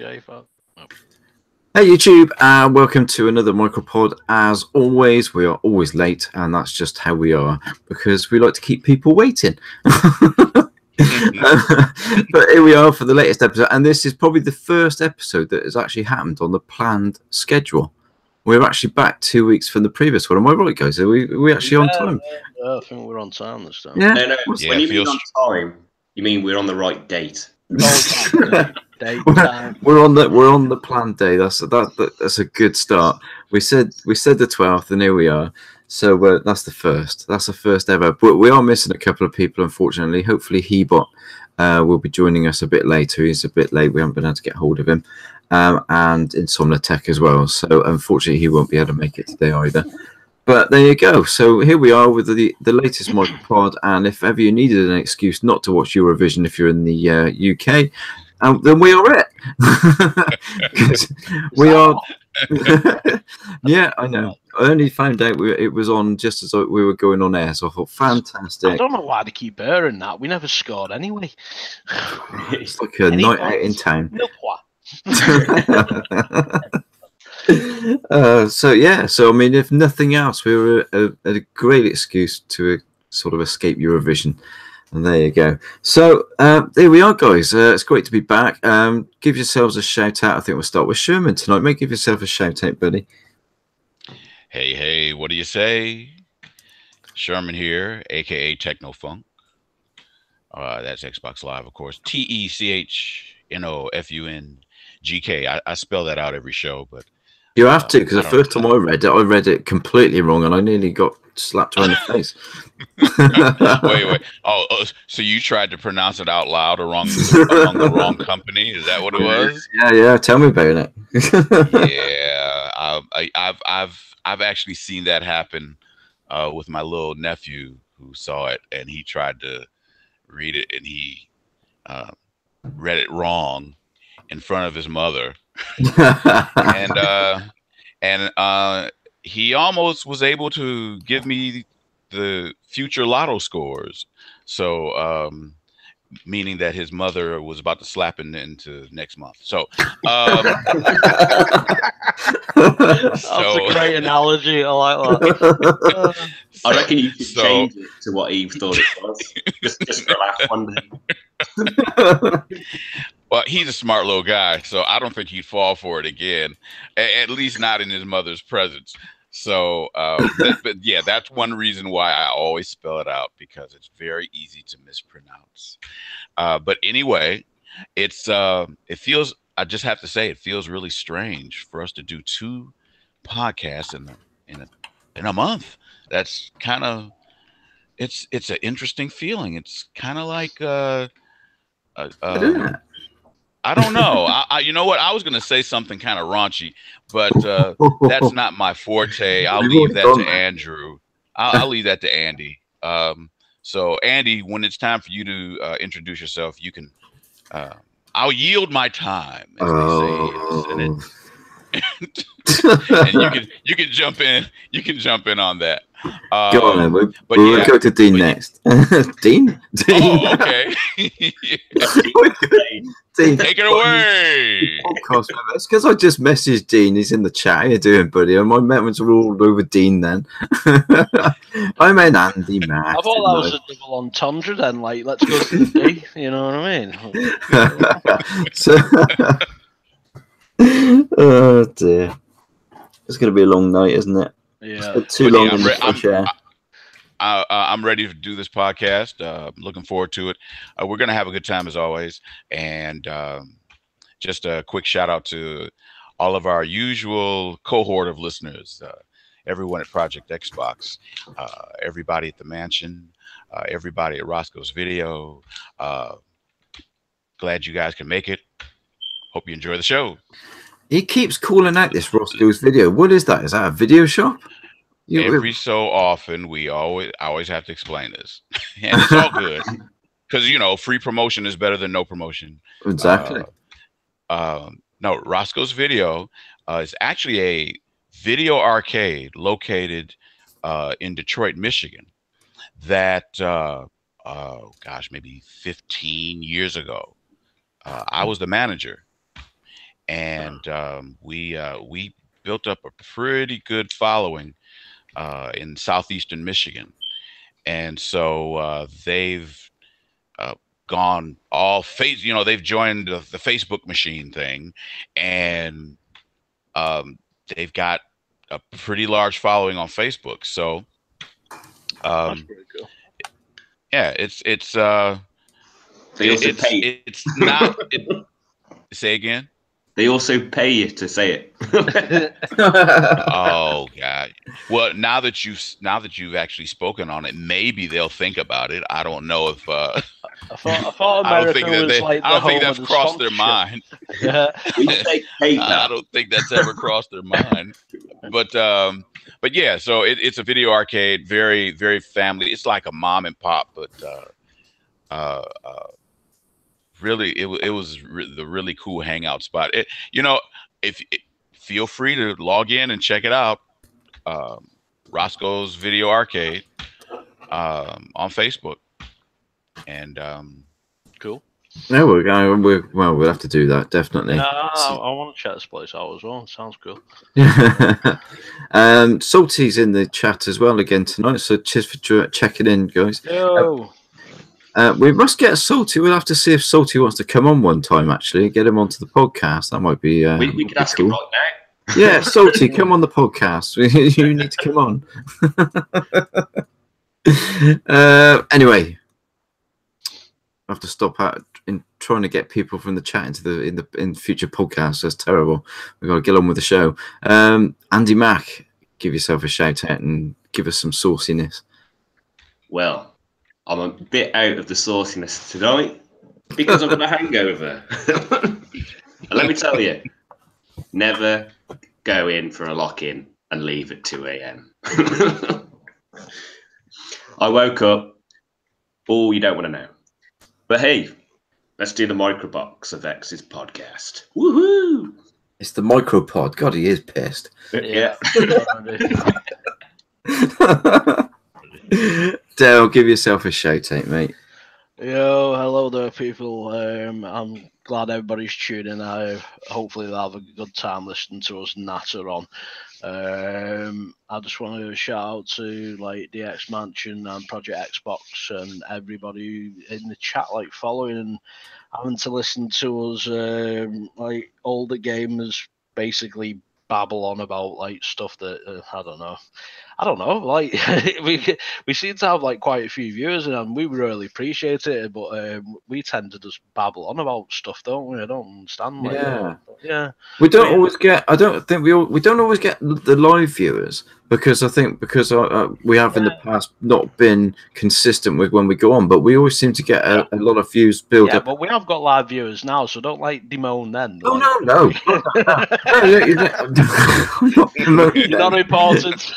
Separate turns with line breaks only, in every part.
Decay. Oh.
Hey YouTube, and welcome to another MicroPod. As always, we are always late, and that's just how we are because we like to keep people waiting. But here we are for the latest episode, and this is probably the first episode that has actually happened on the planned schedule. We're actually back 2 weeks from the previous one. Am I right, guys? Are we actually on time?
Yeah, I think we're on time this time.
Yeah. No. When you mean on time, you mean we're on the right date.
We're on the planned day. That's a good start. We said the 12th, and here we are. So that's the first. That's the first ever. But we are missing a couple of people, unfortunately. Hopefully, Hebot will be joining us a bit later. He's a bit late. We haven't been able to get hold of him, and Insomnia Tech as well. So unfortunately, he won't be able to make it today either. But there you go. So here we are with the latest MicroPod, and if ever you needed an excuse not to watch Eurovision if you're in the UK, then we are it. We are. Yeah, I know. I only found out it was on just as we were going on air, so I thought, fantastic.
I don't know why they keep airing that. We never scored anyway.
It's like a night out in town. So I mean, if nothing else, we were a great excuse to sort of escape Eurovision, and there you go. So there we are, guys. It's great to be back. Give yourselves a shout out. I think we'll start with Sherman tonight. Mate, give yourself a shout out, buddy.
Hey, what do you say? Sherman here, aka Technofunk. That's Xbox Live, of course. TECHNOFUNGK. I spell that out every show, but
you have to, because the first time I read it completely wrong, and I nearly got slapped around the face.
Wait. Oh, so you tried to pronounce it out loud among the wrong company? Is that what it was?
Yeah. Tell me about it.
Yeah, I've actually seen that happen with my little nephew who saw it, and he tried to read it, and he read it wrong in front of his mother. and he almost was able to give me the future lotto scores, so meaning that his mother was about to slap him into next month. So that's
a great analogy. I like that.
I reckon you could change it to what Eve thought it was, just for a laugh one day.
Well, he's a smart little guy, so I don't think he'd fall for it again, at least not in his mother's presence. So, but yeah, that's one reason why I always spell it out, because it's very easy to mispronounce. But anyway, it feels, I just have to say, it feels really strange for us to do 2 podcasts in a month. That's kind of, it's an interesting feeling. It's kind of like, I don't know. You know what? I was going to say something kind of raunchy, but that's not my forte. I'll leave that to Andrew. I'll leave that to Andy. So, Andy, when it's time for you to introduce yourself, you can. I'll yield my time, as they say. And you can jump in. You can jump in on that.
Go on, then. We'll go to Dean next. Dean?
Oh, okay.
Dean,
take it away.
It's because I just messaged Dean. He's in the chat. How you doing, buddy? And my memories were all over Dean then. I meant Andy, man.
I thought that was a double entendre then. Like, let's go to the D. You know what I mean?
So, oh dear, it's going to be a long night, isn't it?
Yeah,
too long in the fresh air.
I'm ready to do this podcast. Looking forward to it. We're going to have a good time as always. And just a quick shout out to all of our usual cohort of listeners, everyone at Project Xbox, everybody at the mansion, everybody at Roscoe's Video. Glad you guys can make it. Hope you enjoy the show.
He keeps calling out this Roscoe's Video. What is that? Is that a video shop?
Every so often, I always have to explain this, and it's all good because free promotion is better than no promotion.
Exactly.
No, Roscoe's Video is actually a video arcade located in Detroit, Michigan. That maybe 15 years ago, I was the manager. and we built up a pretty good following in southeastern Michigan, and so they've gone all face. They've joined the Facebook machine thing, and they've got a pretty large following on Facebook. So,
That's pretty cool.
yeah, it's
They also pay.
it's not. Say again.
They also pay you to say it.
Oh God. Well, now that you've actually spoken on it, maybe they'll think about it. I don't know if
I thought America was like
I don't think that's crossed their mind.
Yeah.
I don't think that's ever crossed their mind. But yeah, so it's a video arcade, very, very family. It's like a mom and pop, but really, it was the really cool hangout spot. Feel free to log in and check it out. Roscoe's Video Arcade on Facebook, and
cool.
No, we'll have to do that definitely.
Yeah, I want to check this place out as well. Sounds cool.
Salty's in the chat as well again tonight, so cheers for checking in, guys.
Yo.
We must get Salty. We'll have to see if Salty wants to come on one time. Actually, get him onto the podcast. That might be.
We could ask him right now.
Yeah, Salty, come on the podcast. You need to come on. Anyway, I have to stop in trying to get people from the chat into in future podcasts. That's terrible. We've got to get on with the show. Andy Mack, give yourself a shout out and give us some sauciness.
Well, I'm a bit out of the sauciness tonight because I've got a hangover. And let me tell you, never go in for a lock-in and leave at 2 a.m. I woke up, you don't want to know. But hey, let's do the microbox of X's podcast. Woohoo!
It's the MicroPod. God, he is pissed.
Yeah.
Dale, give yourself a shout out, mate.
Yo, hello there, people. I'm glad everybody's tuning in. Hopefully they'll have a good time listening to us natter on. I just want to shout out to like DX Mansion and Project Xbox and everybody in the chat, like following and having to listen to us, like older gamers basically babble on about like stuff that I don't know. Like we seem to have like quite a few viewers, and we really appreciate it. But we tend to just babble on about stuff, don't we? I don't understand. Like, yeah.
We don't always get. I don't think we don't always get the live viewers because I think we have in the past not been consistent with when we go on, but we always seem to get a lot of views build up.
But we have got live viewers now, so don't like demoan then.
Oh
like,
no.
You're not important.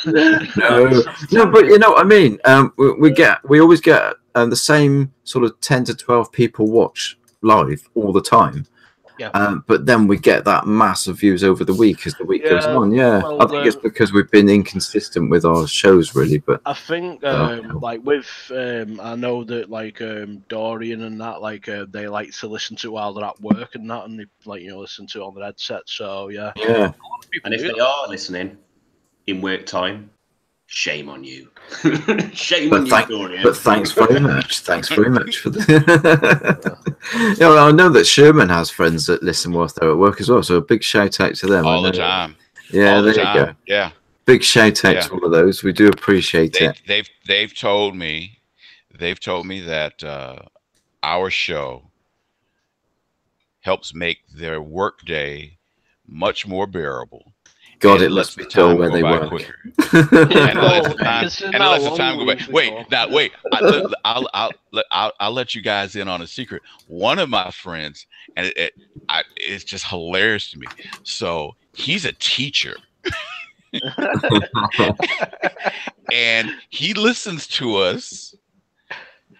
No, but you know what I mean. We always get the same sort of 10 to 12 people watch live all the time.
Yeah.
But then we get that massive views over the week as the week goes on. Yeah,
well,
I think it's because we've been inconsistent with our shows, really. But
I think like with I know that like Dorian and that like they like to listen to while they're at work and that, and they like listen to it on their headset. So yeah.
And if they are listening in work time, shame on you. Shame on you, Dorian.
But thanks very much. Thanks very much for the. I know that Sherman has friends that listen whilst they're at work as well. So a big shout out to them.
All the time.
Yeah,
there
you go.
Yeah.
Big shout out to all of those. We do appreciate it.
They've told me that our show helps make their workday much more bearable.
God, it lets me tell where they work.
And it lets the time go by. Wait. I'll let you guys in on a secret. One of my friends, and it's just hilarious to me. So he's a teacher, and he listens to us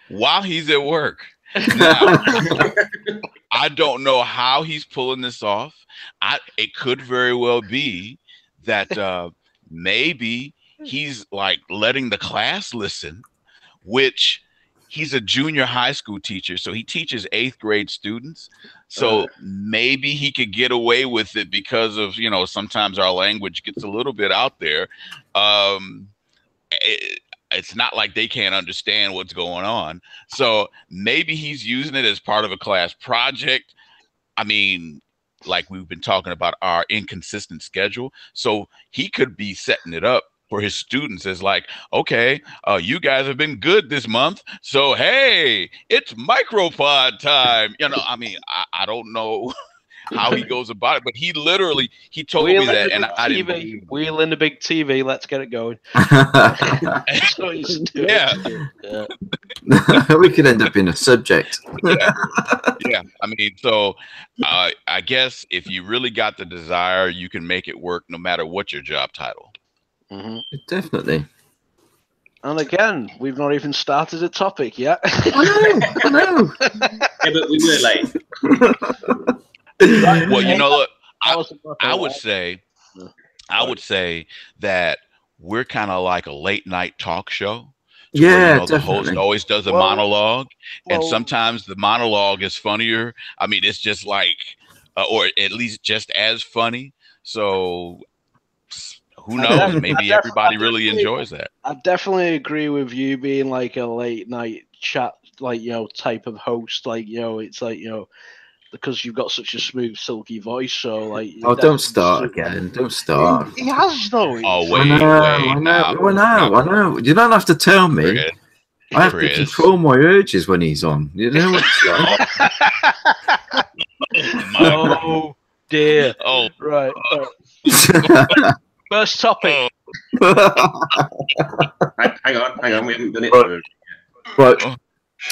while he's at work. Now, I don't know how he's pulling this off. It could very well be that maybe he's like letting the class listen, which he's a junior high school teacher, so he teaches 8th grade students. So maybe he could get away with it because of, you know, sometimes our language gets a little bit out there. It's not like they can't understand what's going on. So maybe he's using it as part of a class project. I mean, like we've been talking about our inconsistent schedule. So he could be setting it up for his students as like, okay, you guys have been good this month. So, hey, it's MicroPod time. You know, I mean, I don't know how he goes about it, but he literally, he told me that, and I didn't believe him.
Wheel in the big TV, let's get it going. That's what he's doing.
Yeah.
We could end up in a subject.
Yeah. I mean, so I guess if you really got the desire, you can make it work no matter what your job title.
Definitely.
And again, we've not even started a topic yet.
I know.
Yeah, but we were late.
Well, you know, look, I would say that we're kind of like a late night talk show.
Yeah,
where, you know, the
definitely.
host always does a monologue, and sometimes the monologue is funnier. I mean, it's just like, or at least just as funny. So who knows? Maybe everybody really enjoys that.
I definitely agree with you being like a late night chat, like, you know, type of host. Like, you know, it's like, you know, because you've got such a smooth, silky voice. So, like,
oh, don't start again. Don't start.
He has though.
Oh, wait,
I know. You don't have to tell me.
Chris,
I have to control my urges when he's on. You know what it's like?
Oh dear.
Oh,
right. First topic.
Hang on. We haven't done it.
Right.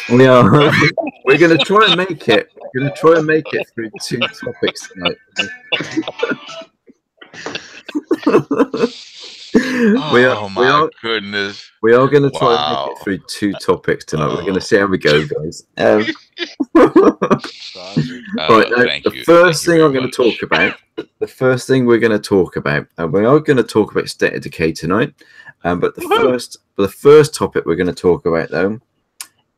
We're going to try and make it. We're going to try and make it through 2 topics tonight.
my goodness.
We are going to try and make it through 2 topics tonight. We're going to see how we go, guys. Right, now, the first thing I'm going to talk about, the first thing we're going to talk about, and we are going to talk about State of Decay tonight, but the first topic we're going to talk about, though,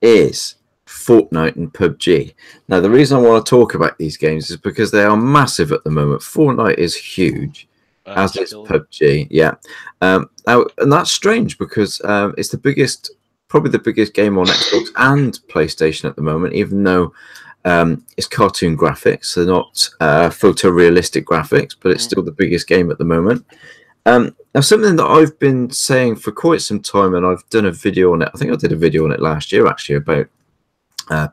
is Fortnite and PubG. Now, the reason I want to talk about these games is because they are massive at the moment. Fortnite is huge, as is PubG. Yeah, and that's strange because it's probably the biggest game on Xbox and PlayStation at the moment, even though it's cartoon graphics. They're not photorealistic graphics, but it's still the biggest game at the moment. Now, something that I've been saying for quite some time, and I've done a video on it. I think I did a video on it last year, actually, about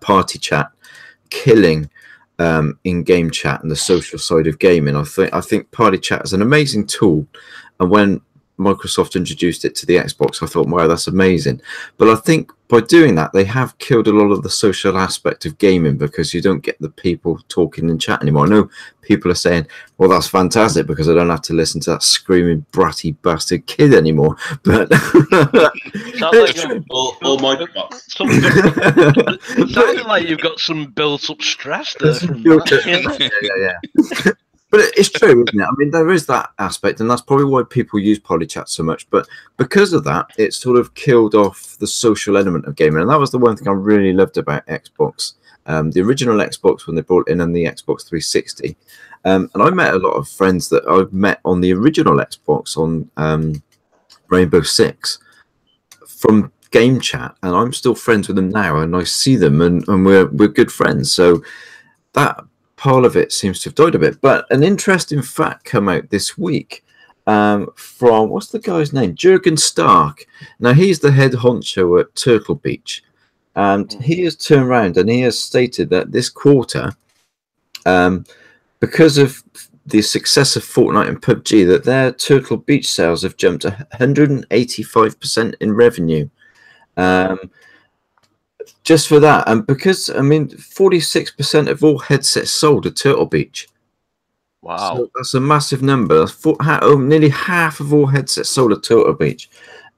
party chat killing in-game chat and the social side of gaming. I think party chat is an amazing tool, and when Microsoft introduced it to the Xbox, I thought, wow, that's amazing. But I think by doing that, they have killed a lot of the social aspect of gaming, because you don't get the people talking in chat anymore. I know people are saying, well, that's fantastic because I don't have to listen to that screaming bratty bastard kid anymore. But
it's true.
All Microbox.
It sounded like you've got some built-up stress there.
Yeah. But it's true, isn't it? I mean, there is that aspect, and that's probably why people use polychat so much. But because of that, it sort of killed off the social element of gaming. And that was the one thing I really loved about Xbox. The original Xbox, when they brought in, and the Xbox 360. And I met a lot of friends that I've met on the original Xbox on Rainbow Six from game chat. And I'm still friends with them now, and I see them, and we're good friends. So that part of it seems to have died a bit. But an interesting fact come out this week from, what's the guy's name? Jurgen Stark. Now, he's the head honcho at Turtle Beach, and he has turned around and he has stated that this quarter, because of the success of Fortnite and PubG, that their Turtle Beach sales have jumped 185% in revenue. Just for that, and because, I mean, 46% of all headsets sold at Turtle Beach.
Wow.
So that's a massive number. Nearly half of all headsets sold at Turtle Beach.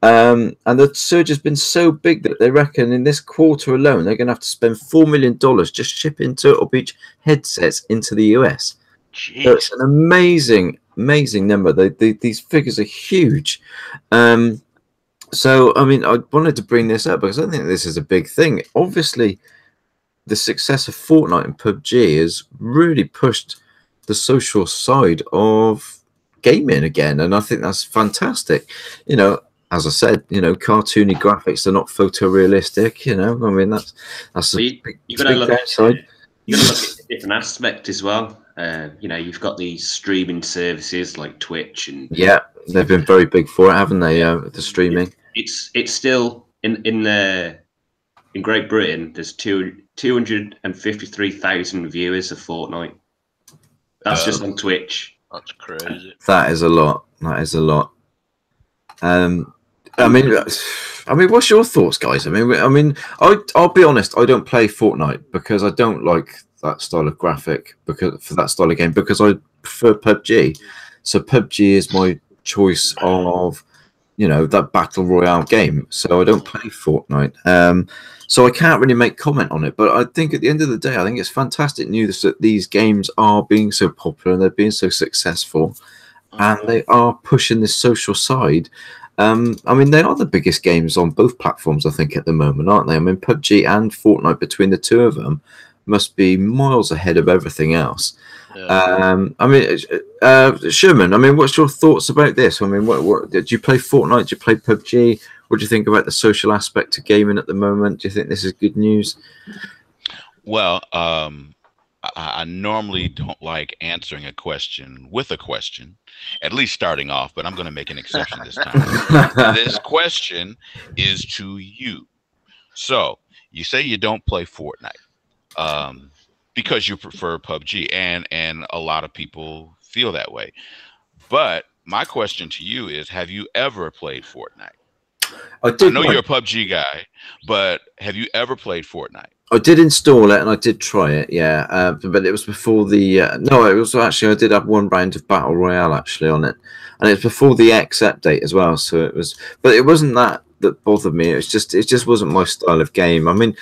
And the surge has been so big that they reckon in this quarter alone, they're going to have to spend $4 million just shipping Turtle Beach headsets into the US.
Jeez.
So it's an amazing, amazing number. These figures are huge. So, I mean, I wanted to bring this up because I think this is a big thing. Obviously, the success of Fortnite and PubG has really pushed the social side of gaming again, and I think that's fantastic. You know, as I said, you know, cartoony graphics are not photorealistic. You know, I mean that's
Well,
a
you got to look.
downside.
You got to look at a different aspect as well. You know, you've got these streaming services like Twitch, and
Yeah, they've been very big for it, haven't they? The streaming.
It's still in Great Britain. There's 253,000 viewers of Fortnite. That's just on Twitch.
That's crazy.
That is a lot. That is a lot. I mean, what's your thoughts, guys? I'll be honest. I don't play Fortnite because I don't like that style of graphic for that style of game because I prefer PubG. So PubG is my choice of, you know, that battle royale game. So I don't play Fortnite. So I can't really make comment on it. But I think at the end of the day, I think it's fantastic news that these games are being so popular and they're being so successful, and they are pushing this social side. I mean, they are the biggest games on both platforms, I think, at the moment, aren't they? I mean, PubG and Fortnite, between the two of them, must be miles ahead of everything else. Yeah. I mean, Sherman, I mean, what's your thoughts about this? I mean, what did you play Fortnite? Did you play PubG? What do you think about the social aspect to gaming at the moment? Do you think this is good news?
Well, I normally don't like answering a question with a question, at least starting off, but I'm going to make an exception this time. This question is to you. So you say you don't play Fortnite because you prefer PUBG, and a lot of people feel that way. But my question to you is, have you ever played Fortnite? I know you're a PUBG guy, but have you ever played Fortnite?
I did install it and I did try it, yeah. But it was before the no, it was actually I did have one round of Battle Royale actually on it, and it's before the X update as well. So it was, but it wasn't that bothered me. It just wasn't my style of game. I mean,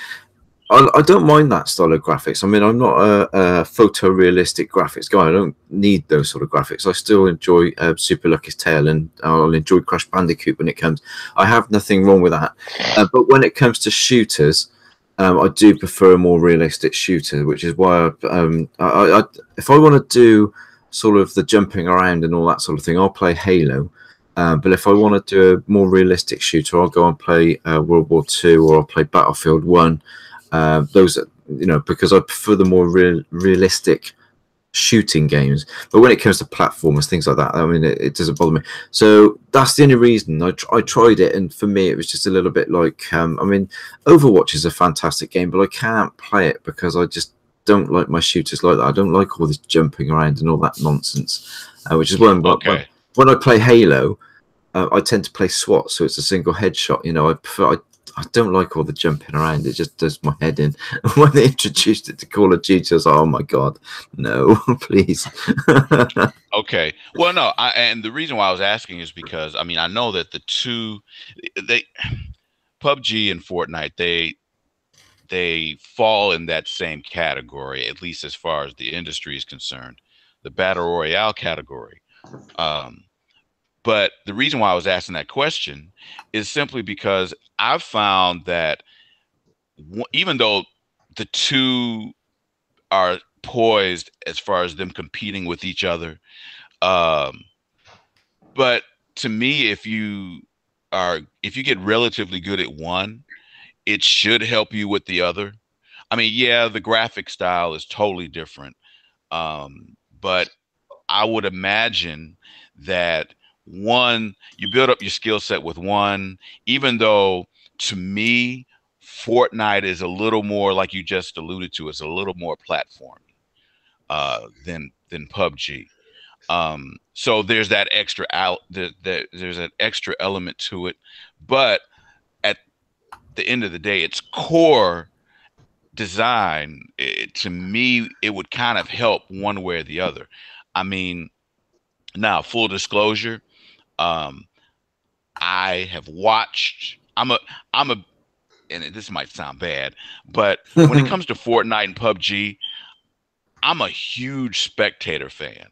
I don't mind that style of graphics. I mean, I'm not a photorealistic graphics guy. I don't need those sort of graphics. I still enjoy Super Lucky's Tale, and I'll enjoy Crash Bandicoot when it comes. I have nothing wrong with that. But when it comes to shooters, I do prefer a more realistic shooter, which is why if I want to do sort of the jumping around and all that sort of thing, I'll play Halo. But if I want to do a more realistic shooter, I'll go and play World War II, or I'll play Battlefield 1. Those, you know, because I prefer the more realistic shooting games. But when it comes to platformers, things like that, I mean, it doesn't bother me. So that's the only reason I tried it, and for me, it was just a little bit like, I mean, Overwatch is a fantastic game, but I can't play it because I just don't like my shooters like that. I don't like all this jumping around and all that nonsense, which is when I play Halo, I tend to play SWAT, so it's a single headshot. You know, I don't like all the jumping around. It just does my head in. When they introduced it to Call of Duty, I was like, oh my God, no, please.
Okay. Well, no, and the reason why I was asking is because, I mean, I know that the two, PUBG and Fortnite, they fall in that same category, at least as far as the industry is concerned, the Battle Royale category. But the reason why I was asking that question is simply because I've found that even though the two are poised as far as them competing with each other, but to me, if you get relatively good at one, it should help you with the other. I mean, yeah, the graphic style is totally different, but I would imagine that one, you build up your skill set with one, even though to me, Fortnite is a little more, like you just alluded to, it's a little more platformy than PUBG. So there's that extra there's an extra element to it, but at the end of the day, its core design, to me, it would kind of help one way or the other. I mean, now full disclosure, I have watched. I'm a, and this might sound bad, but when it comes to Fortnite and PUBG, I'm a huge spectator fan.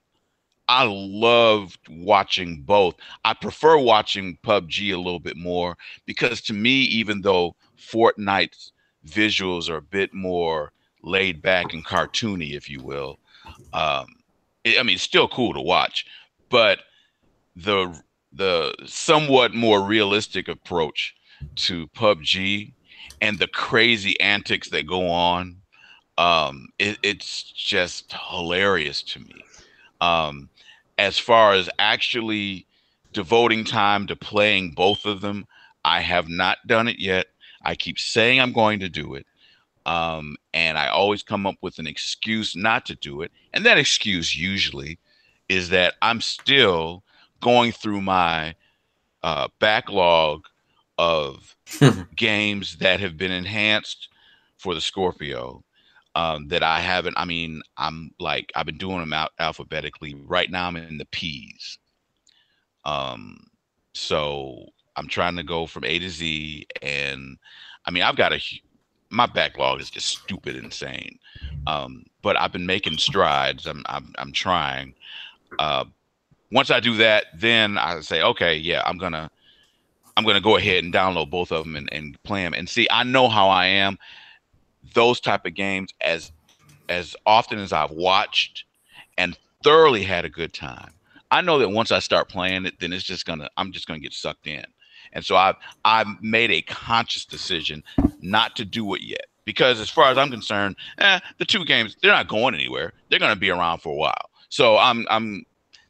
I love watching both. I prefer watching PUBG a little bit more because to me, even though Fortnite's visuals are a bit more laid back and cartoony, if you will. I mean, it's still cool to watch, but the somewhat more realistic approach to PUBG and the crazy antics that go on, it's just hilarious to me. As far as actually devoting time to playing both of them, I have not done it yet. I keep saying I'm going to do it. And I always come up with an excuse not to do it. And that excuse usually is that I'm still going through my backlog of games that have been enhanced for the Scorpio that I haven't. I mean, I've been doing them out alphabetically. Right now I'm in the P's. So I'm trying to go from A to Z, and I mean, my backlog is just stupid insane. But I've been making strides. I'm trying. Once I do that, then I say, okay, yeah, I'm gonna go ahead and download both of them and play them. And see, I know how I am. Those type of games, as often as I've watched and thoroughly had a good time, I know that once I start playing it, then I'm just gonna get sucked in. And so I've made a conscious decision not to do it yet, because as far as I'm concerned, the two games, they're not going anywhere. They're gonna be around for a while. So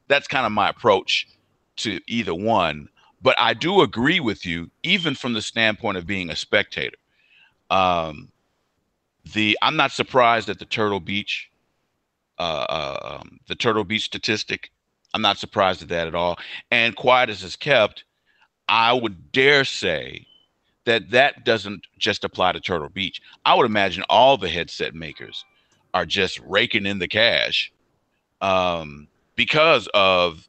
that's kind of my approach to either one. But I do agree with you, even from the standpoint of being a spectator. I'm not surprised at the Turtle Beach statistic. I'm not surprised at that at all. And quiet as it's kept, I would dare say that doesn't just apply to Turtle Beach. I would imagine all the headset makers are just raking in the cash because of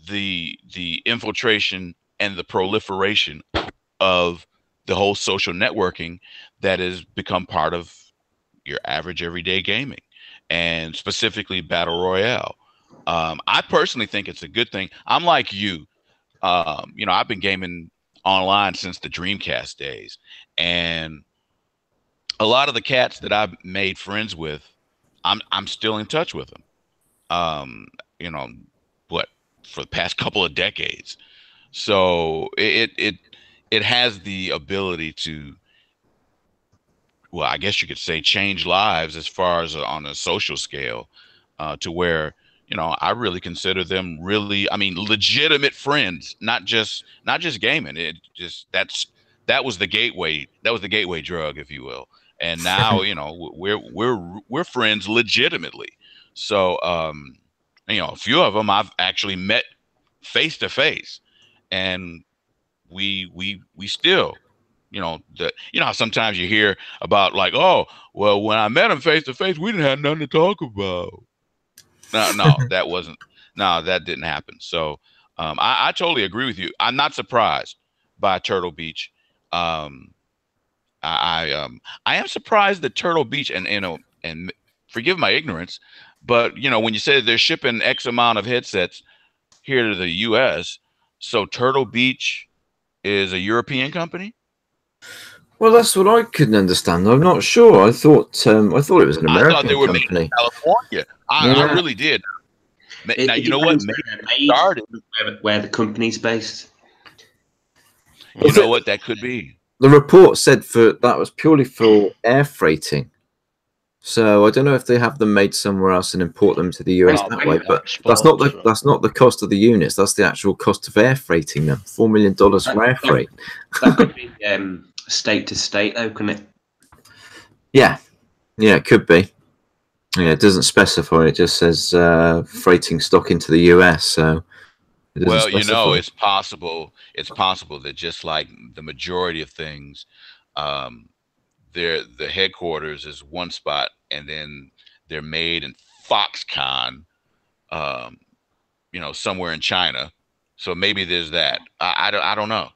the infiltration and the proliferation of the whole social networking that has become part of your average everyday gaming, and specifically battle royale. I personally think it's a good thing. I'm like you. I've been gaming online since the Dreamcast days, and a lot of the cats that I've made friends with, I'm still in touch with them. For the past couple of decades. So it has the ability to, well, I guess you could say, change lives as far as on a social scale, to where, I really consider them really, I mean, legitimate friends, not just gaming. That was the gateway drug, if you will. And now, we're friends legitimately. So, a few of them I've actually met face to face, and we still, how sometimes you hear about, like, oh, well, when I met him face to face, we didn't have nothing to talk about. No, that didn't happen. So I totally agree with you. I'm not surprised by Turtle Beach. I am surprised that Turtle Beach, and forgive my ignorance, but when you say they're shipping X amount of headsets here to the U.S., so Turtle Beach is a European company?
Well, that's what I couldn't understand. I'm not sure. I thought it was an American company. I thought they were made in
California. I really did. Now, you know what?
Where the company's based.
You know what? That could be.
The report said that was purely for air freighting. So I don't know if they have them made somewhere else and import them to the US that way. But that's not the cost of the units. That's the actual cost of air freighting them. $4 million for air freight.
That could be state to state, though, couldn't it?
Yeah, it could be. Yeah, it doesn't specify. It just says freighting stock into the US. So,
well, it's possible. It's possible that just like the majority of things, the headquarters is one spot, and then they're made in Foxconn, somewhere in China. So maybe there's that. I don't know.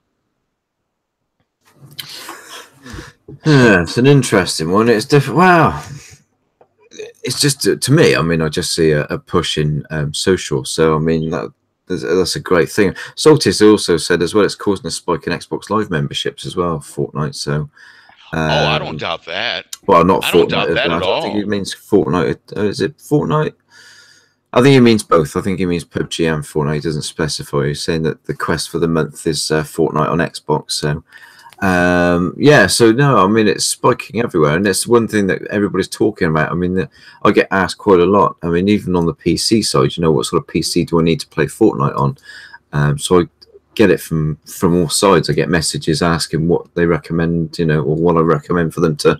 Yeah, it's an interesting one. It's different. Wow. It's just, to me, I mean, I just see a push in social. So, I mean, that's a great thing. Saltis also said as well, it's causing a spike in Xbox Live memberships as well, Fortnite. So,
I don't doubt that.
Well, not
I don't
Fortnite.
doubt that at
I think
all.
it means Fortnite. Is it Fortnite? I think it means both. I think it means PUBG and Fortnite. He doesn't specify. He's saying that the quest for the month is Fortnite on Xbox. So, yeah. So no, I mean it's spiking everywhere, and it's one thing that everybody's talking about. I mean, I get asked quite a lot. I mean, even on the PC side, you know, what sort of PC do I need to play Fortnite on? So I get it from all sides. I get messages asking what they recommend, you know, or what I recommend for them to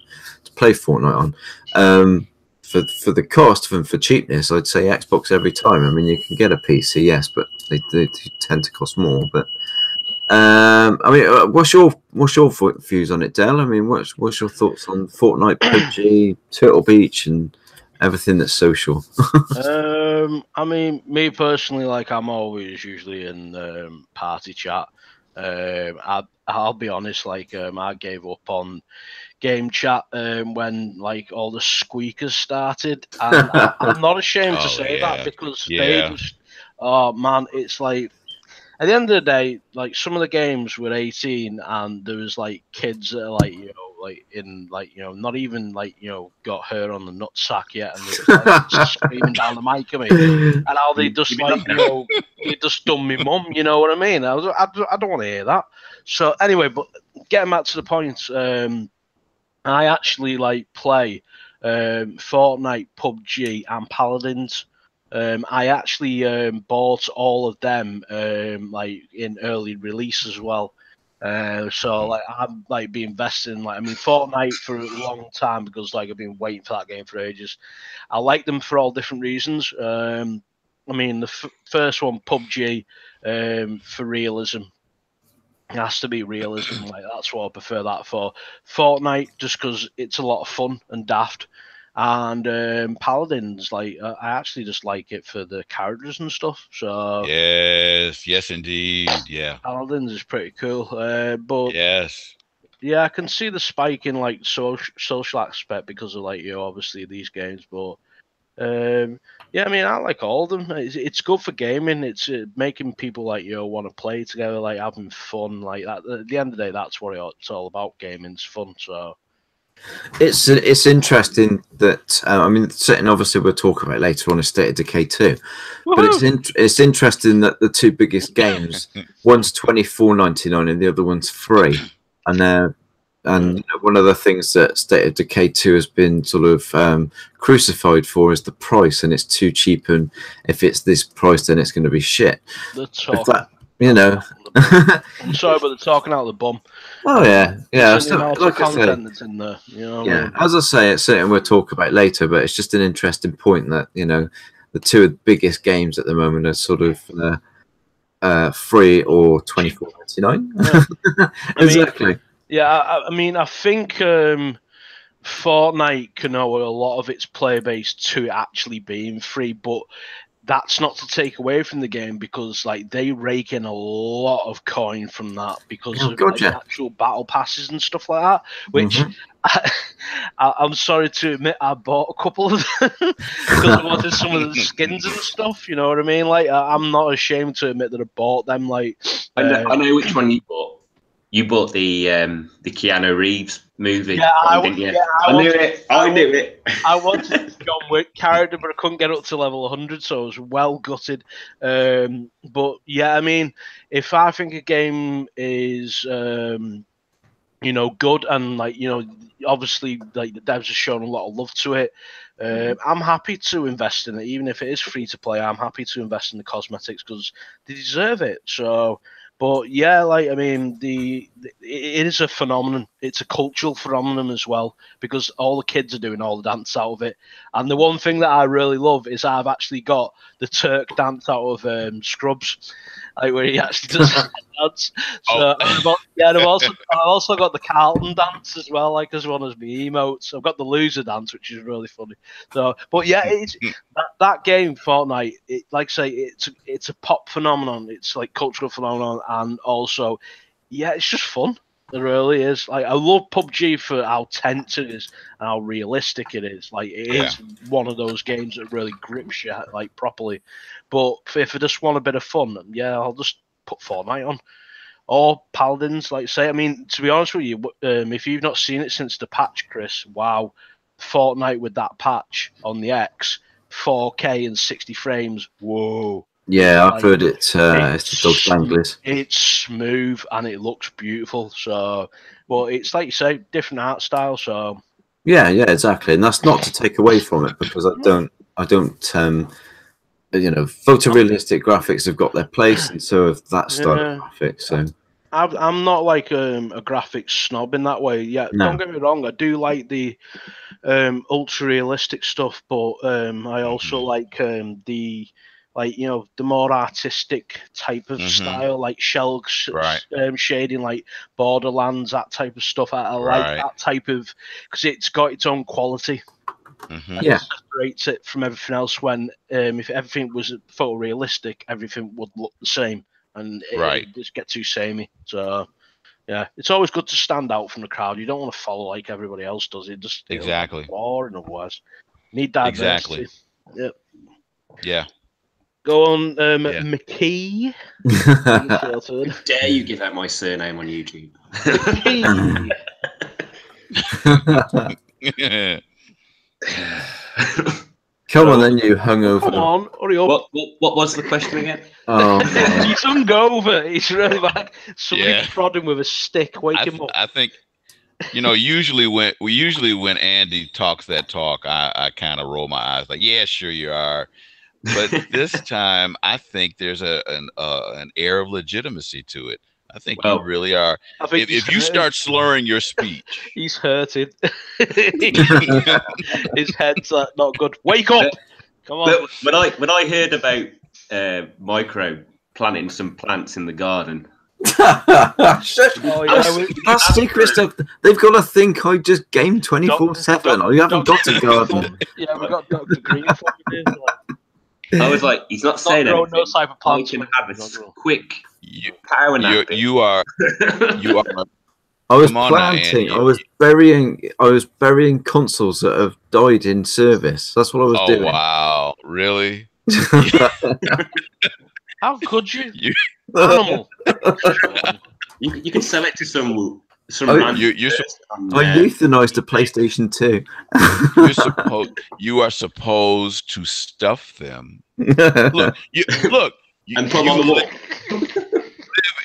play Fortnite on. For the cost and for cheapness, I'd say Xbox every time. I mean, you can get a PC, yes, but they tend to cost more. But I mean, what's your views on it, Del? I mean, what's your thoughts on Fortnite, PUBG, Turtle Beach, and everything that's social?
I mean, me personally, like I'm always usually in party chat. I'll be honest, like I gave up on game chat when like all the squeakers started, and I'm not ashamed to say that, because they just, oh man, it's like at the end of the day, like some of the games were 18, and there was like kids that are like, you know, like in like, you know, not even like, you know, got her on the nutsack yet, and they was like screaming down the mic at me, and how they just like, you know, they just done me mum, you know what I mean? I don't want to hear that. So anyway, but getting back to the point, I actually like play Fortnite, PUBG, and Paladins. I actually bought all of them like in early release as well. So like I'm like be investing, like I mean Fortnite for a long time, because like I've been waiting for that game for ages. I like them for all different reasons. I mean the first one, PUBG, for realism. It has to be realism, like that's what I prefer that for. Fortnite, just because it's a lot of fun and daft, and Paladins, like I actually just like it for the characters and stuff. So
yes, indeed, yeah.
Paladins is pretty cool, but
Yes,
yeah, I can see the spike in like social aspect because of like, you know, obviously these games, but yeah, I mean, I like all of them. It's good for gaming. It's making people like, you know, want to play together, like having fun, like that. At the end of the day, that's what it's all about. Gaming's fun. So
it's interesting that I mean, certainly, obviously, we'll talk about it later on a State of Decay 2, but it's interesting that the two biggest games, one's $24.99 and the other one's free, and you know, one of the things that State of Decay 2 has been sort of crucified for is the price, and it's too cheap, and if it's this price, then it's going to be shit. You know.
I'm sorry, but they're talking out of the bum.
Oh yeah.
Like content that's in there, you know.
Yeah, I mean? As I say, it's something we'll talk about later, but it's just an interesting point that, you know, the two biggest games at the moment are sort of free or $24.99. Yeah. Exactly.
I mean, I think Fortnite can owe a lot of its player base to actually being free, but that's not to take away from the game, because like they rake in a lot of coin from that because of like, actual battle passes and stuff like that, which I'm sorry to admit I bought a couple of them because I wanted some of the skins and stuff, you know what I mean? Like I'm not ashamed to admit that I bought them. Like
I know which one you bought. You bought the Keanu Reeves movie, didn't you? Yeah, I knew it.
I wanted the John Wick character, but I couldn't get up to level 100, so I was well gutted. But yeah, I mean, if I think a game is, you know, good, and like, you know, obviously like the devs have shown a lot of love to it, I'm happy to invest in it, even if it is free to play. I'm happy to invest in the cosmetics because they deserve it. So. But yeah, like I mean, it is a phenomenon. It's a cultural phenomenon as well, because all the kids are doing all the dance out of it. And the one thing that I really love is I've actually got the Turk dance out of Scrubs, like where he actually does dance. So I've also got the Carlton dance as well, like as one as my emotes. I've got the loser dance, which is really funny. So, but yeah, it's that game Fortnite. Like I say, it's a pop phenomenon. It's like cultural phenomenon. And also, yeah, it's just fun. It really is. Like I love PUBG for how tense it is and how realistic it is. Like it is one of those games that really grips you like properly. But if I just want a bit of fun, yeah, I'll just put Fortnite on. or Paladins, like say. I mean, to be honest with you, if you've not seen it since the patch, Chris, wow, Fortnite with that patch on the X, 4K and 60 frames, whoa.
Yeah, I've heard it's dog danglers.
It's smooth and it looks beautiful. So, well, it's like you say, different art style. So,
yeah, exactly, and that's not to take away from it because I don't. You know, photorealistic graphics have got their place, and so have that style of graphics. So,
I'm not like a graphics snob in that way. Yeah,
No.
Don't get me wrong. I do like the ultra realistic stuff, but I also like the more artistic type of style, like shell shading, like Borderlands, that type of stuff. I like that type of, because it's got its own quality.
Yeah,
separates it from everything else. When if everything was photorealistic, everything would look the same, and it just get too samey. So yeah, it's always good to stand out from the crowd. You don't want to follow like everybody else does. It just
Exactly.
boring otherwise. Need diversity.
Exactly.
Yep.
Yeah.
Go on, McKee.
Dare you give out my surname on YouTube?
Come on, then, you hungover.
Come on, hurry up.
What was the question again?
Oh,
he's hungover. He's really like somebody prod him with a stick. Wake him up.
I think, usually when Andy talks that talk, I kind of roll my eyes like, yeah, sure you are. But this time, I think there's an air of legitimacy to it. I think you really are. If you start slurring your speech,
he's hurting. His head's not good. Wake up! Come on.
But when I heard about Micro planting some plants in the garden.
That's secret stuff. They've got to think I just game 24/7. I haven't got a garden.
Yeah, we got Dr. Green for you.
I was like, he's not saying anything.
No type of plant.
I can have a quick power nap.
You are.
I was planting. I was burying consoles that have died in service. That's what I was doing.
Oh wow! Really?
How could you? Animal.
You can sell it to some.
I euthanized a PlayStation 2.
You are supposed to stuff them. Look,
and put them on the wall.
Live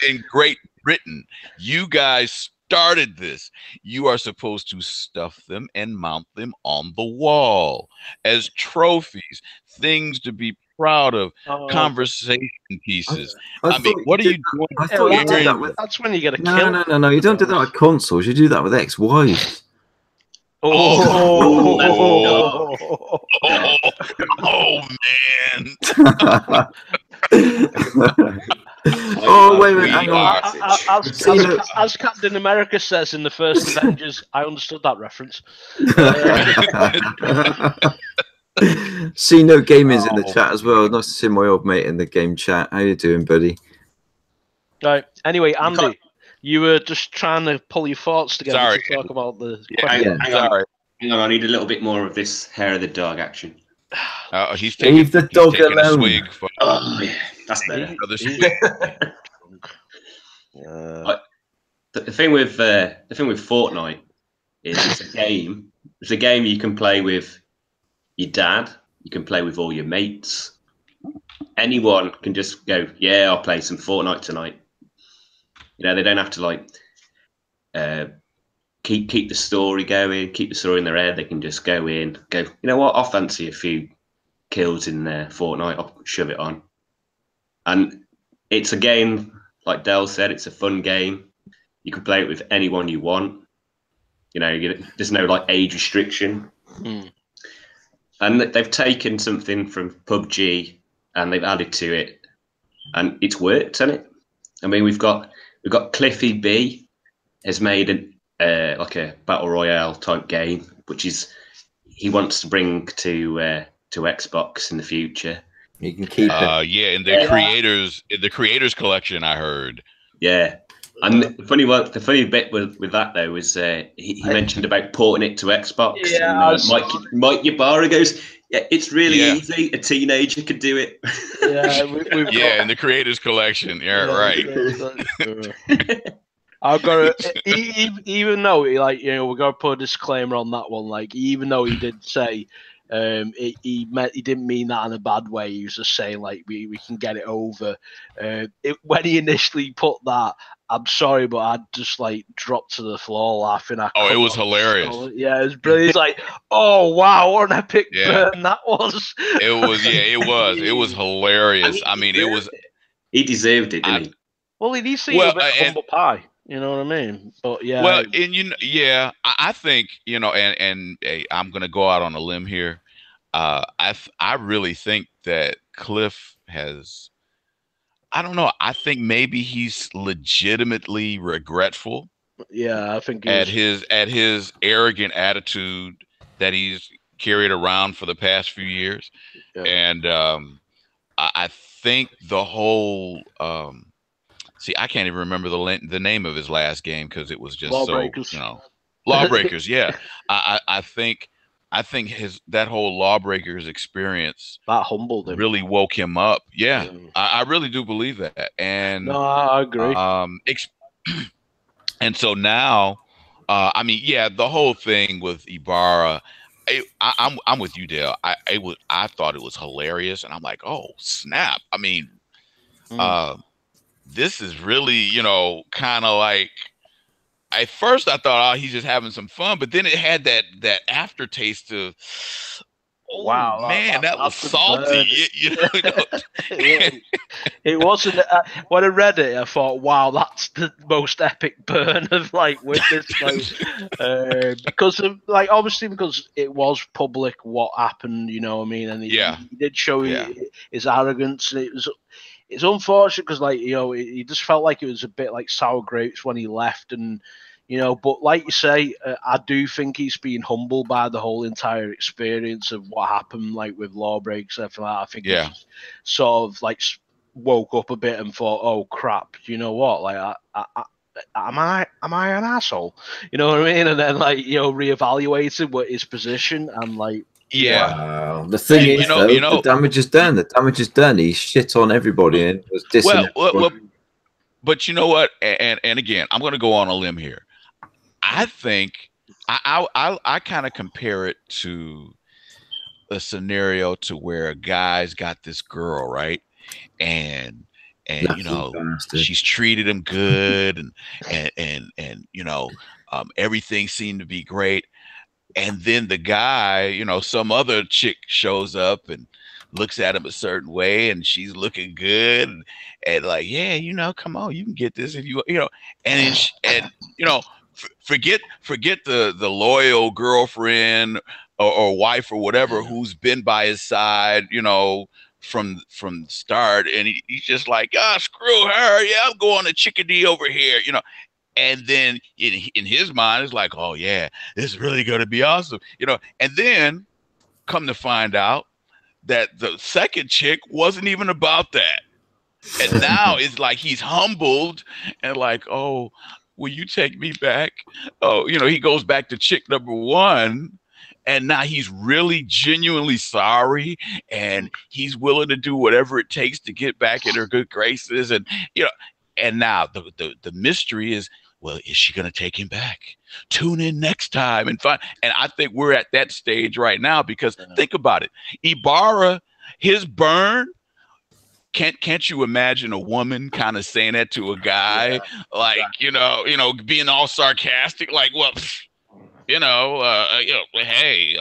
in Great Britain. You guys started this. You are supposed to stuff them and mount them on the wall as trophies, things to be proud of, conversation pieces. I mean, what are you doing?
I thought you did that with...
That's when you get a kill.
No. You don't do that with consoles. You do that with ex-wives.
Oh man!
Oh wait, hang on.
As Captain America says in the first Avengers, I understood that reference.
See, no gaming's in the chat as well. Nice to see my old mate in the game chat. How you doing, buddy?
Right. Anyway, Andy, you were just trying to pull your thoughts together to talk about the.
Hang on, I need a little bit more of this hair of the dog action.
He's taking,
leave the dog alone.
Oh yeah, that's better. The thing with Fortnite is it's a game. It's a game you can play with your dad. You can play with all your mates. Anyone can just go, yeah, I'll play some Fortnite tonight. They don't have to keep the story going, keep the story in their head. They can just go in, go, you know what, I'll fancy a few kills in Fortnite, I'll shove it on. And it's a game, like Dell said, it's a fun game. You can play it with anyone you want. There's no age restriction. And they've taken something from PubG and they've added to it, and it's worked, hasn't it? I mean, we've got Cliffy B has made a battle royale type game, which is he wants to bring to Xbox in the future.
You can keep it.
Yeah, in the creators collection, I heard.
Yeah, and the funny bit with that though was he mentioned about porting it to Xbox.
Yeah,
and, Mike Ybarra goes, Yeah, it's really easy. A teenager could do it.
Yeah, we've got,
in the creators collection. Yeah, right.
I've got to, even though, like, you know, we're gonna put a disclaimer on that one. Like, even though he did say, he didn't mean that in a bad way. He was just saying, like, we can get it over. When he initially put that, I'm sorry, but I just like dropped to the floor laughing.
It was hilarious.
Yeah, it was brilliant. It's like, oh wow, what an epic burn that was.
It was, it was hilarious. I mean, it was.
He deserved it, didn't he?
Well, he needs to eat a bit of humble pie. You know what I mean? But yeah.
Well, and you know, I think, you know, and I'm gonna go out on a limb here. I really think that Cliff has. I don't know. I think maybe he's legitimately regretful.
Yeah, I think
at his arrogant attitude that he's carried around for the past few years, and I think the whole. See, I can't even remember the name of his last game because it was just
Lawbreakers.
so, you know, Lawbreakers. Yeah, I think that whole Lawbreakers experience
that humbled him,
really woke him up. Yeah, I really do believe that. And
no, I agree.
And so now, I mean, yeah, the whole thing with Ibarra. I'm with you, Dale. I thought it was hilarious, and I'm like, oh snap! I mean, this is really, you know, kind of like. At first, I thought, oh, he's just having some fun, but then it had that aftertaste of, oh, wow, man, that was salty. You know?
It wasn't. When I read it, I thought, wow, that's the most epic burn of like with this, like, because of like obviously because it was public what happened, you know what I mean, and he did show his arrogance, and it's unfortunate because, like, you know, he just felt like it was a bit like sour grapes when he left, and you know, but like you say, I do think he's been humbled by the whole entire experience of what happened, like with Lawbreaks and everything like that. I think he sort of like woke up a bit and thought, "Oh crap, you know what? Like, am I an asshole? You know what I mean?" And then, like, you know, reevaluated what his position and like.
Yeah. Wow. The thing is, the damage is done. The damage is done. He shit on everybody and was dissing.
Well, but you know what? And again, I'm going to go on a limb here. I think I kind of compare it to a scenario to where a guy's got this girl, right? And you know, she's treated him good, and you know, everything seemed to be great. And then the guy, you know, some other chick shows up and looks at him a certain way, and she's looking good, and like, yeah, you know, come on, you can get this if you know, and you know, forget the loyal girlfriend or wife or whatever who's been by his side, you know, from the start, and he's just like, screw her, yeah, I'm going to Chickadee over here, you know. And then in his mind, it's like, oh, yeah, this is really going to be awesome. You know, and then come to find out that the second chick wasn't even about that. And now it's like he's humbled and like, oh, will you take me back? Oh, you know, he goes back to chick number one. And now he's really genuinely sorry. And he's willing to do whatever it takes to get back in her good graces. And, you know, and now the mystery is, well, is she going to take him back? Tune in next time and find. And I think we're at that stage right now because think about it. Ibarra, his burn. Can't you imagine a woman kind of saying that to a guy, like, you know, being all sarcastic, like, well, you know, hey,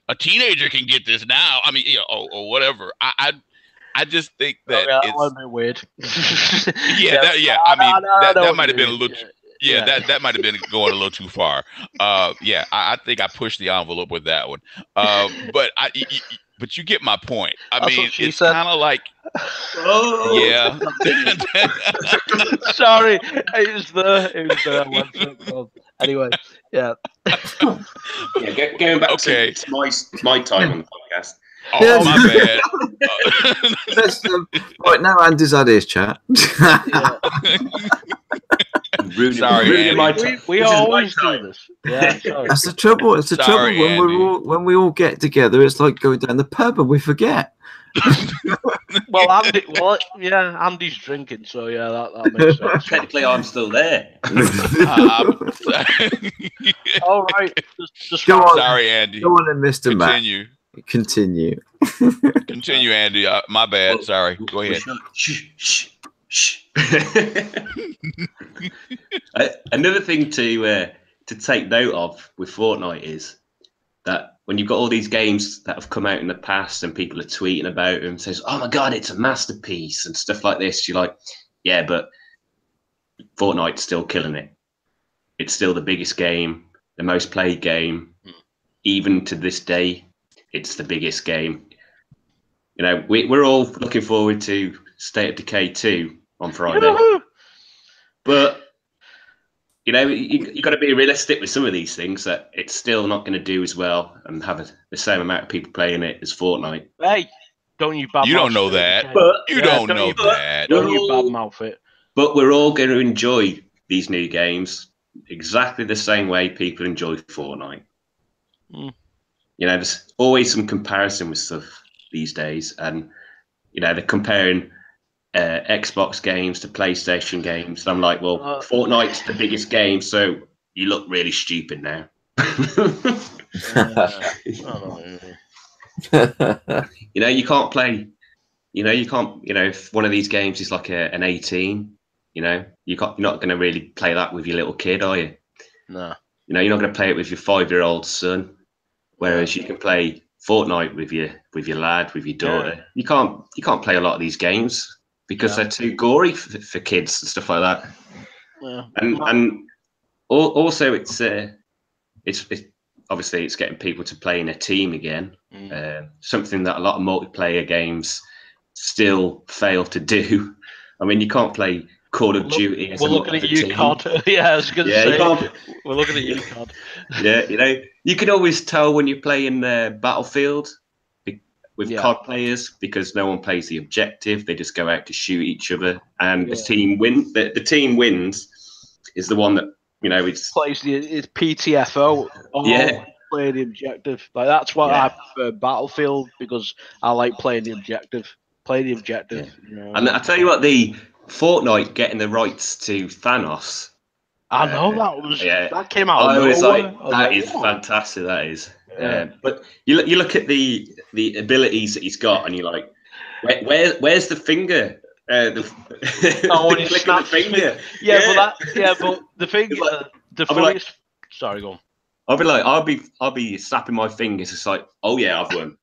a teenager can get this now. I mean, you know, or whatever. I just think that
it's a bit weird.
I mean, that might have been a little. That might have been going a little too far. I think I pushed the envelope with that one. But you get my point. I mean, it's kind of like, yeah.
Sorry, it was there. Anyway, yeah.
Going back to my time on the podcast.
Oh, my bad.
Right now, Andy's had his chat.
Sorry,
my
Andy.
time.
We
This is my
always do
time.
this. Yeah, sorry.
That's the trouble. It's the
Sorry,
trouble when we all get together. It's like going down the pub and we forget.
Well, Andy's drinking, so yeah, that makes sense.
Technically, I'm still there.
All right, just
Go on.
Sorry, Andy.
Go on, then, Mr. Matt.
Continue.
Continue.
Continue, Andy. My bad. Sorry. Go ahead.
Shh. Another thing to take note of with Fortnite is that when you've got all these games that have come out in the past and people are tweeting about them, says, "Oh my god, it's a masterpiece" and stuff like this. You're like, yeah, but Fortnite's still killing it. It's still the biggest game, the most played game, even to this day. It's the biggest game. You know, we're all looking forward to State of Decay 2 on Friday. But, you know, you got to be realistic with some of these things, that it's still not going to do as well and have the same amount of people playing it as Fortnite.
Hey, don't you badmouth.
You don't know that.
But
You don't know that.
Don't you badmouth it.
But we're all going to enjoy these new games exactly the same way people enjoy Fortnite. You know, there's always some comparison with stuff these days, and you know, they're comparing Xbox games to PlayStation games. And I'm like, well, Fortnite's the biggest game, so you look really stupid now. You know, you can't play. You know, if one of these games is like an 18, you know, you're not going to really play that with your little kid, are you?
No.
You know, you're not going to play it with your 5-year-old son. Whereas you can play Fortnite with your lad, with your daughter. Yeah. You can't play a lot of these games because they're too gory for kids and stuff like that. Yeah. And also it's obviously it's getting people to play in a team again. Something that a lot of multiplayer games still fail to do. I mean, you can't play Call of Duty as
we're looking at you, COD. Yeah, I was going to say. We're looking at you, COD.
Yeah, you know, you can always tell when you're playing Battlefield with COD players because no one plays the objective. They just go out to shoot each other, and the team win. The team wins is the one that, you know, it's
PTFO. Play the objective. Like that's why I prefer Battlefield, because I like playing the objective. Play the objective.
Yeah.
You know?
And I tell you what, the Fortnite getting the rights to Thanos.
I know that came out.
I was like, that is fantastic. That is. But you look at the abilities that he's got, and you're like, where's the finger?
When he snaps the finger. But the thing, the funniest. Sorry, go on.
I'll be snapping my fingers. It's like, oh yeah, I've won.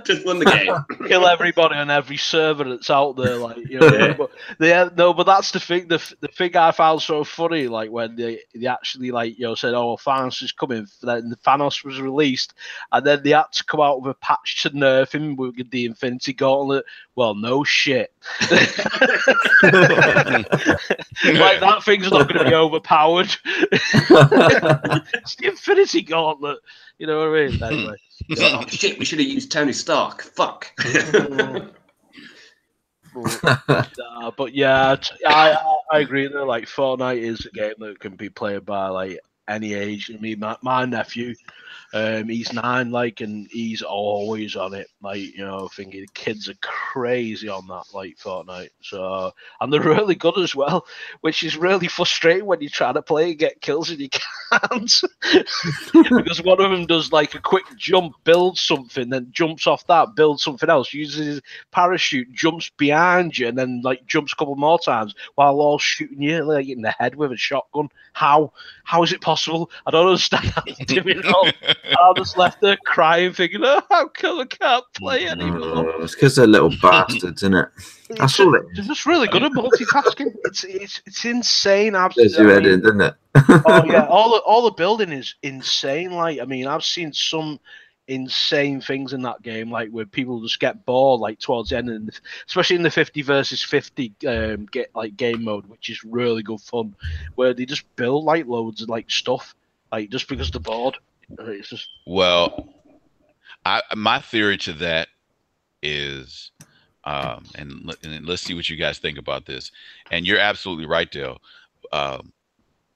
Just won the game.
Kill everybody on every server that's out there, like, you know. But that's the thing. The thing I found so funny, like when they actually, like, you know, said, "Oh, Thanos is coming." Then the Thanos was released, and then they had to come out with a patch to nerf him with the Infinity Gauntlet. Well, no shit. Like that thing's not going to be overpowered. It's the Infinity Gauntlet. You know what I mean? Anyway.
Oh shit! We should have used Tony Stark. Fuck.
But yeah, I agree. That like Fortnite is a game that can be played by like any age. I mean, my nephew, he's 9, like, and he's always on it. Like, you know, thinking the kids are crazy on that, like Fortnite. So, and they're really good as well, which is really frustrating when you try to play and get kills and you can't. Because one of them does like a quick jump, builds something, then jumps off that, builds something else, uses his parachute, jumps behind you, and then like jumps a couple more times while all shooting you like in the head with a shotgun. How is it possible? I don't understand how to do it all. I just left there crying, thinking, "Oh, how come I can't play anymore?"
It's because they're little bastards, isn't it? That's all it is.
They're just really good at multitasking. It's insane. Absolutely.
There's your head in, doesn't it?
Oh yeah, all the building is insane. Like, I mean, I've seen some insane things in that game, like where people just get bored, like towards the end, and especially in the 50 versus 50 game mode, which is really good fun, where they just build like loads of like stuff, like just because they're bored. It's just
my theory to that is, and let's see what you guys think about this. And you're absolutely right, Dale.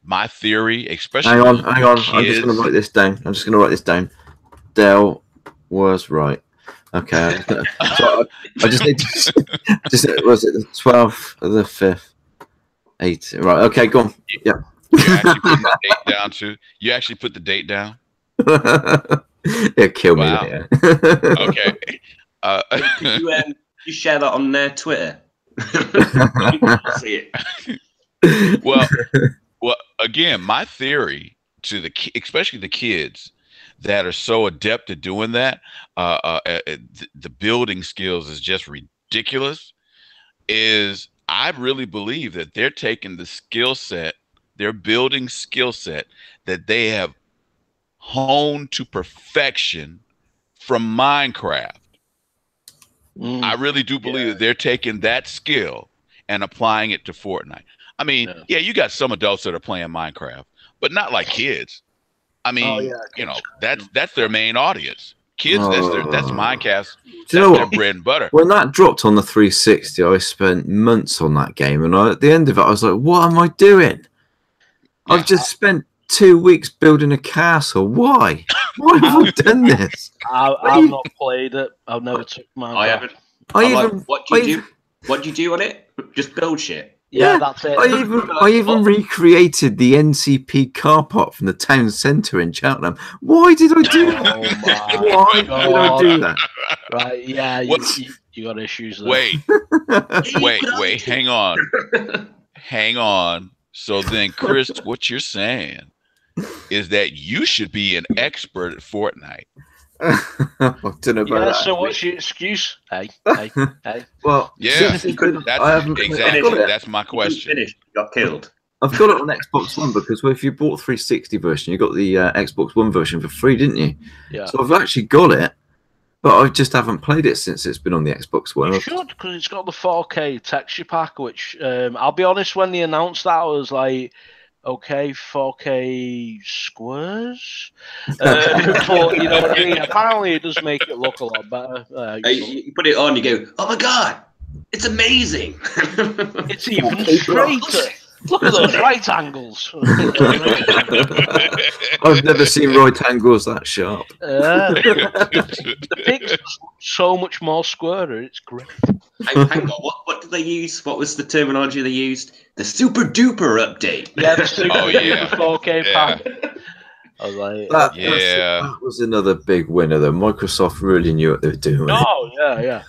my theory, especially
hang on. I'm just
kids-
going to write this down. Dell was right. Okay. So I just need to. Was it the 12th or the 5th? 8. Right. Okay. Go on. Yeah.
You actually put the date down too. You actually put the date down.
It'll kill me
Wow.
later.
Okay.
You share that on their Twitter. See it.
Well, again, my theory to especially the kids that are so adept at doing that, the building skills is just ridiculous. I really believe that they're taking the skill set, their building skill set that they have honed to perfection from Minecraft. I really do believe that they're taking that skill and applying it to Fortnite. I mean, yeah, you got some adults that are playing Minecraft, but not like kids. I mean, that's their main audience. Kids, that's Minecraft. That's their bread and butter.
When that dropped on the 360, I spent months on that game, and at the end of it, I was like, "What am I doing?
Yeah.
I've just spent 2 weeks building a castle. Why? Why have I done this?"
I've not played it. I've never took Minecraft.
I haven't. What do you do? What do you do on it? Just build shit.
Yeah, that's it.
I even recreated the NCP car park from the town centre in Cheltenham. Why did I do that? Why did I do that?
Right, yeah, you got issues there.
Wait, hang on. So then, Chris, what you're saying is that you should be an expert at Fortnite.
I don't know about that.
So what's your excuse? Hey.
Well,
yeah, that's my question.
Finished, got killed.
I've got it on Xbox One because if you bought 360 version, you got the Xbox One version for free, didn't you?
Yeah.
So I've actually got it, but I just haven't played it since it's been on the Xbox One.
You should, because it's got the 4K texture pack, which I'll be honest, when they announced that, I was like, okay, 4K squares. But you know what I mean? Apparently, it does make it look a lot better.
You put it on, you go, oh my god, it's amazing.
It's even straighter. Look at those right angles.
I've never seen right angles that sharp.
The pic's so much more squarer. It's great.
Hang on, what did they use? What was the terminology they used? The super duper update.
Yeah, the super duper 4K pack. I was like,
that was another big winner though. Microsoft really knew what they were doing.
Oh, yeah.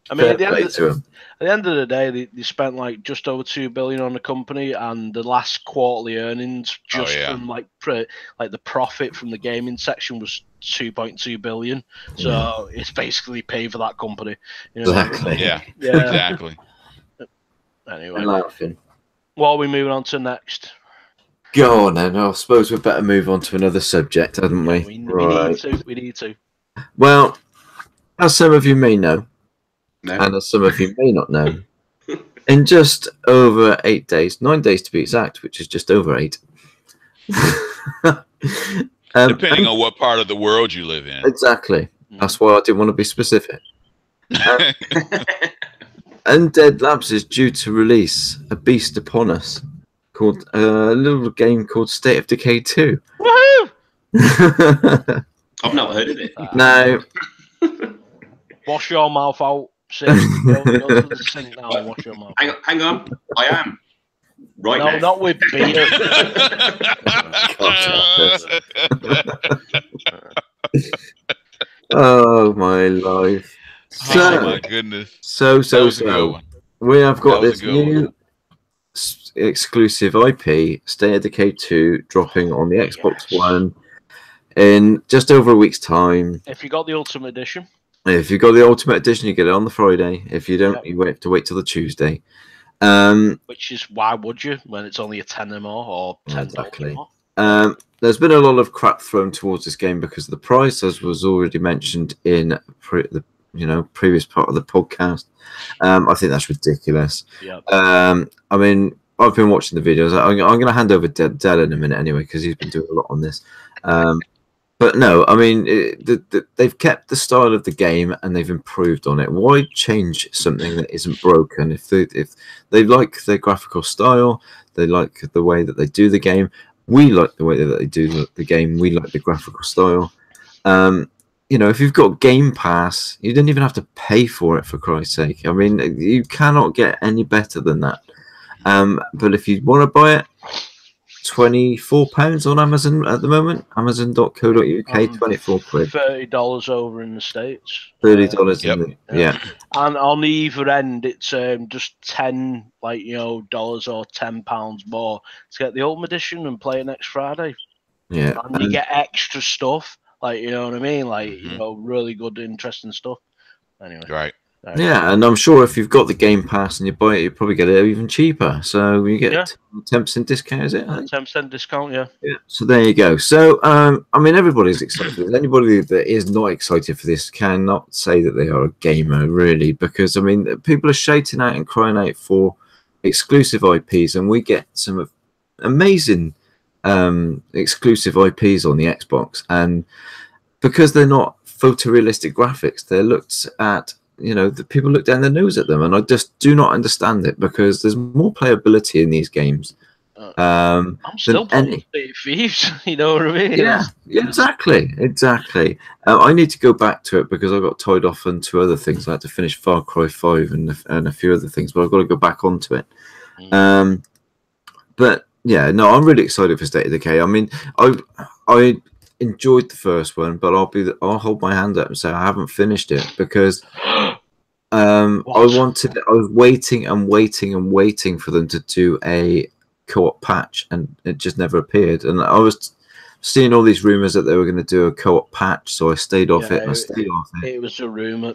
I mean, at the end of the day, they spent like just over $2 billion on the company, and the last quarterly earnings from like the profit from the gaming section was $2.2 billion. So it's basically paid for that company. You know
Exactly.
Yeah. Exactly.
Anyway, what are we moving on to next?
Go on then. I suppose we better move on to another subject, hadn't we?
We need to. Well,
as some of you may know, and as some of you may not know, in just over 8 days, 9 days to be exact, which is just over 8.
Depending on what part of the world you live in.
Exactly. That's why I didn't want to be specific. Undead Labs is due to release a beast upon us called a little game called State of Decay 2.
Woohoo! I've not heard of it.
No.
Wash your mouth out. Go to the sink now and wash your mouth.
Hang on. I am. Right
now.
No,
not with beer.
Oh my life.
Oh my goodness.
So we have got this new exclusive IP, State of Decay 2, dropping on the Xbox One in just over a week's time.
If you got the Ultimate Edition.
If you got the Ultimate Edition, you get it on the Friday. If you don't, you have to wait till the Tuesday.
Which is, why would you, when it's only a $10 more or $10
exactly.
more?
There's been a lot of crap thrown towards this game because of the price, as was already mentioned in the previous part of the podcast. I think that's ridiculous.
Yep.
I mean, I've been watching the videos. I'm going to hand over Dell in a minute anyway because he's been doing a lot on this. But no, I mean, they've kept the style of the game and they've improved on it. Why change something that isn't broken? If they like their graphical style, they like the way that they do the game. We like the way that they do the game. We like the graphical style. You know, if you've got Game Pass, you don't even have to pay for it, for Christ's sake. I mean, you cannot get any better than that. But if you want to buy it, £24 on Amazon at the moment. Amazon.co.uk, £24.
$30 over in the States.
$30
Yep.
in the, yeah.
And on either end, it's just $10 dollars or £10 more to get the Ultimate Edition and play it next Friday.
Yeah.
And you get extra stuff, like, you know what I mean, like,
Mhm.
you know, really good, interesting stuff. Anyway,
Right.
Yeah, and I'm sure if you've got the Game Pass and you buy it, you probably get it even cheaper. So you get
Yeah.
10% discount, is it? I think?
10% discount, yeah.
Yeah. So there you go. So I mean, everybody's excited. Anybody that is not excited for this cannot say that they are a gamer, really, because I mean, people are shouting out and crying out for exclusive IPs, and we get some amazing exclusive IPs on the Xbox, and because they're not photorealistic graphics, they're looked at. You know, the people look down their nose at them, and I just do not understand it, because there's more playability in these games.
I'm still playing
any.
Sea of Thieves, you know what I mean?
Yeah, exactly. I need to go back to it because I got tied off on 2 other things. I had to finish Far Cry 5 and a few other things, but I've got to go back onto it. But yeah, no, I'm really excited for State of Decay. I mean, I enjoyed the first one, but I'll hold my hand up and say I haven't finished it because I was waiting for them to do a co-op patch, and it just never appeared. And I was seeing all these rumors that they were going to do a co-op patch, so I stayed off it. And I stayed off it.
It was a rumor.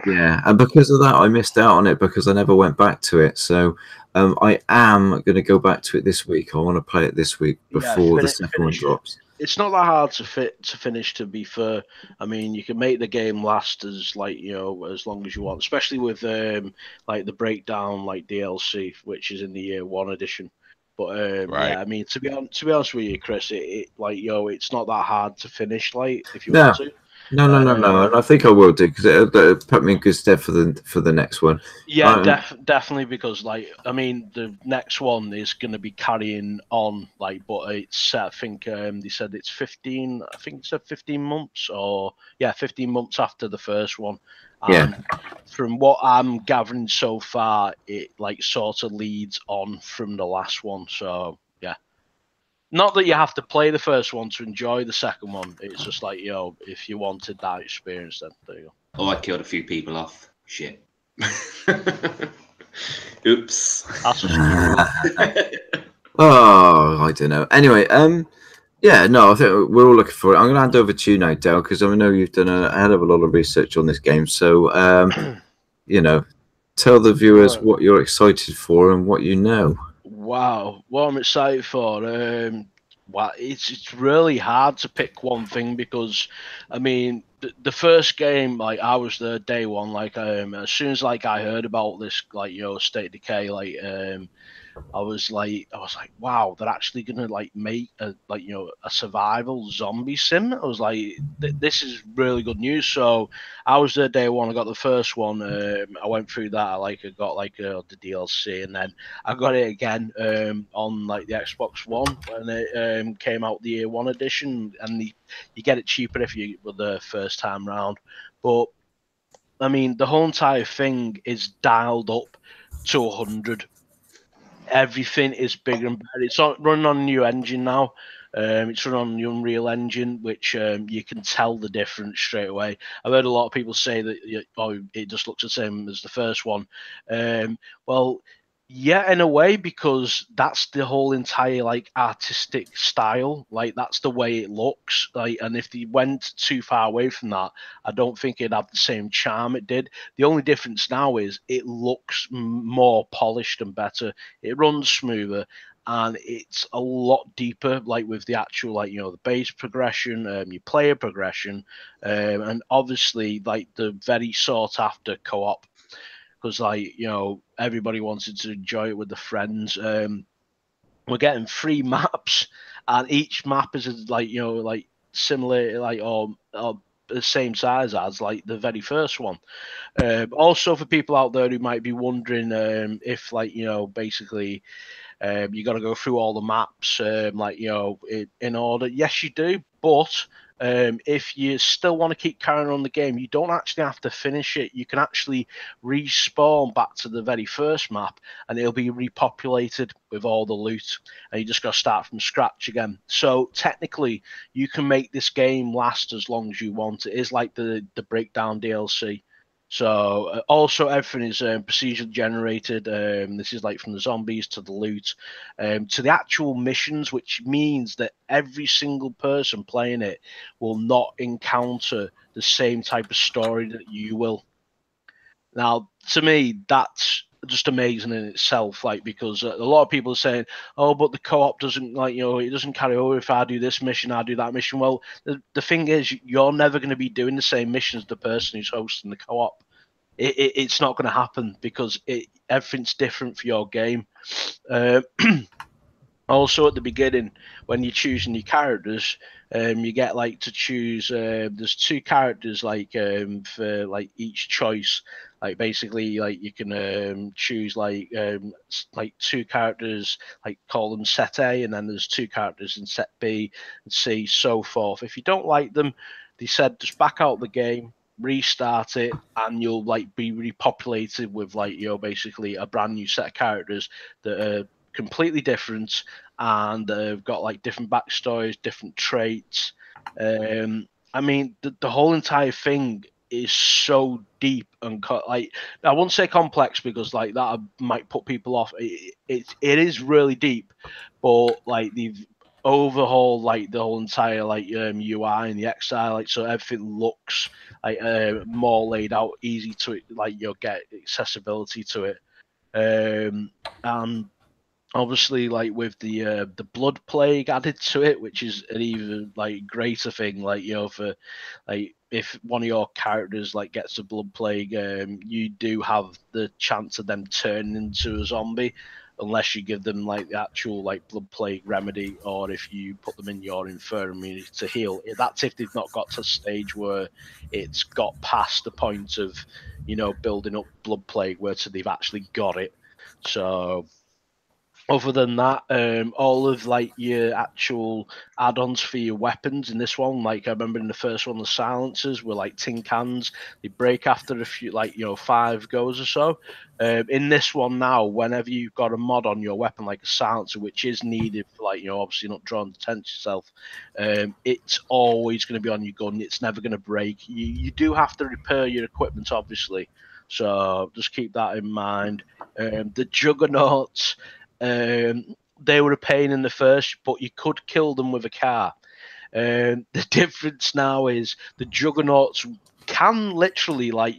Yeah, and because of that, I missed out on it because I never went back to it. So I am going to go back to it this week. I want to play it this week before the second one drops.
It's not that hard to finish, to be fair. I mean, you can make the game last as as long as you want, especially with like the breakdown, like DLC, which is in the year 1 edition. But yeah, I mean, to be honest with you, Chris, it's not that hard to finish, like, if you want to.
No, and I think I will do because it'll put me in good stead for the next one.
Yeah, definitely, because I mean, the next one is going to be carrying on, but it's I think they said it's 15. I think it said 15 months, or 15 months after the first one. And from what I'm gathering so far, it sort of leads on from the last one. So yeah. Not that you have to play the first one to enjoy the second one. It's just if you wanted that experience, then there you go.
Oh, I killed a few people off. Shit. Oops.
Oh, I don't know. Anyway, yeah, no, I think we're all looking for it. I'm going to hand over to you now, Del, because I know you've done a hell of a lot of research on this game. So, tell the viewers what you're excited for and what you know.
Wow, what I'm excited for. It's really hard to pick one thing because, I mean, the first game, I was there day one. As soon as I heard about this, State of Decay, I was like, wow, they're actually gonna make a survival zombie sim. I was like, this is really good news. So I was there day one. I got the first one. I went through that. I got the DLC, and then I got it again on the Xbox One when it came out the year 1 edition, and you get it cheaper if you were the first time round. But I mean, the whole entire thing is dialed up to 100. Everything is bigger and better. It's running on a new engine now. It's running on the Unreal Engine, which you can tell the difference straight away. I've heard a lot of people say that it just looks the same as the first one. Well, yeah, in a way, because that's the whole entire artistic style. That's the way it looks. And if they went too far away from that, I don't think it'd have the same charm it did. The only difference now is it looks more polished and better. It runs smoother, and it's a lot deeper, with the actual the base progression, your player progression, and obviously the very sought after co-op, because everybody wanted to enjoy it with the friends. We're getting 3 maps, and each map is similar, like or the same size as like the very first one. Also, for people out there who might be wondering if, like, basically you got to go through all the maps, like, in order. Yes, you do, but if you still want to keep carrying on the game, you don't actually have to finish it. You can actually respawn back to the very first map, and it'll be repopulated with all the loot, and you just got to start from scratch again. So technically, you can make this game last as long as you want. It is like the Breakdown DLC. So also everything is procedurally generated. This is like from the zombies to the loot, to the actual missions, which means that every single person playing it will not encounter the same type of story that you will. Now, to me, that's just amazing in itself, like, because a lot of people are saying, oh, but the co-op doesn't, like, it doesn't carry over. If I do this mission, I do that mission. Well, the thing is, you're never going to be doing the same mission as the person who's hosting the co-op. It's not going to happen, because everything's different for your game. Also, at the beginning, when you're choosing your characters, you get like to choose. There's 2 characters, like, for like each choice. Like, basically, like, you can choose like 2 characters, like, call them set A, and then there's 2 characters in set B and C, so forth. If you don't like them, they said just back out the game, restart it, and you'll like be repopulated with, like, basically a brand new set of characters that are completely different, and they've got like different backstories, different traits. I mean, the whole entire thing is so deep and like, I won't say complex, because like that might put people off. It is really deep, but like they've overhauled like the whole entire like UI and the XI, like, so everything looks like more laid out, easy to it, like you'll get accessibility to it. And obviously, like, with the blood plague added to it, which is an even like greater thing, like, for like, if one of your characters like gets a blood plague, you do have the chance of them turning into a zombie, unless you give them like the actual like blood plague remedy, or if you put them in your infirmary to heal. That's if they've not got to a stage where it's got past the point of building up blood plague, where they've actually got it. So other than that, all of like your actual add-ons for your weapons in this one, like I remember in the first one, the silencers were like tin cans. They break after a few, like 5 goes or so. In this one now, whenever you've got a mod on your weapon, like a silencer, which is needed for, like, obviously not drawing attention to yourself, it's always going to be on your gun. It's never going to break. You do have to repair your equipment, obviously, so just keep that in mind. The juggernauts. They were a pain in the first, but you could kill them with a car. The difference now is the juggernauts can literally, like,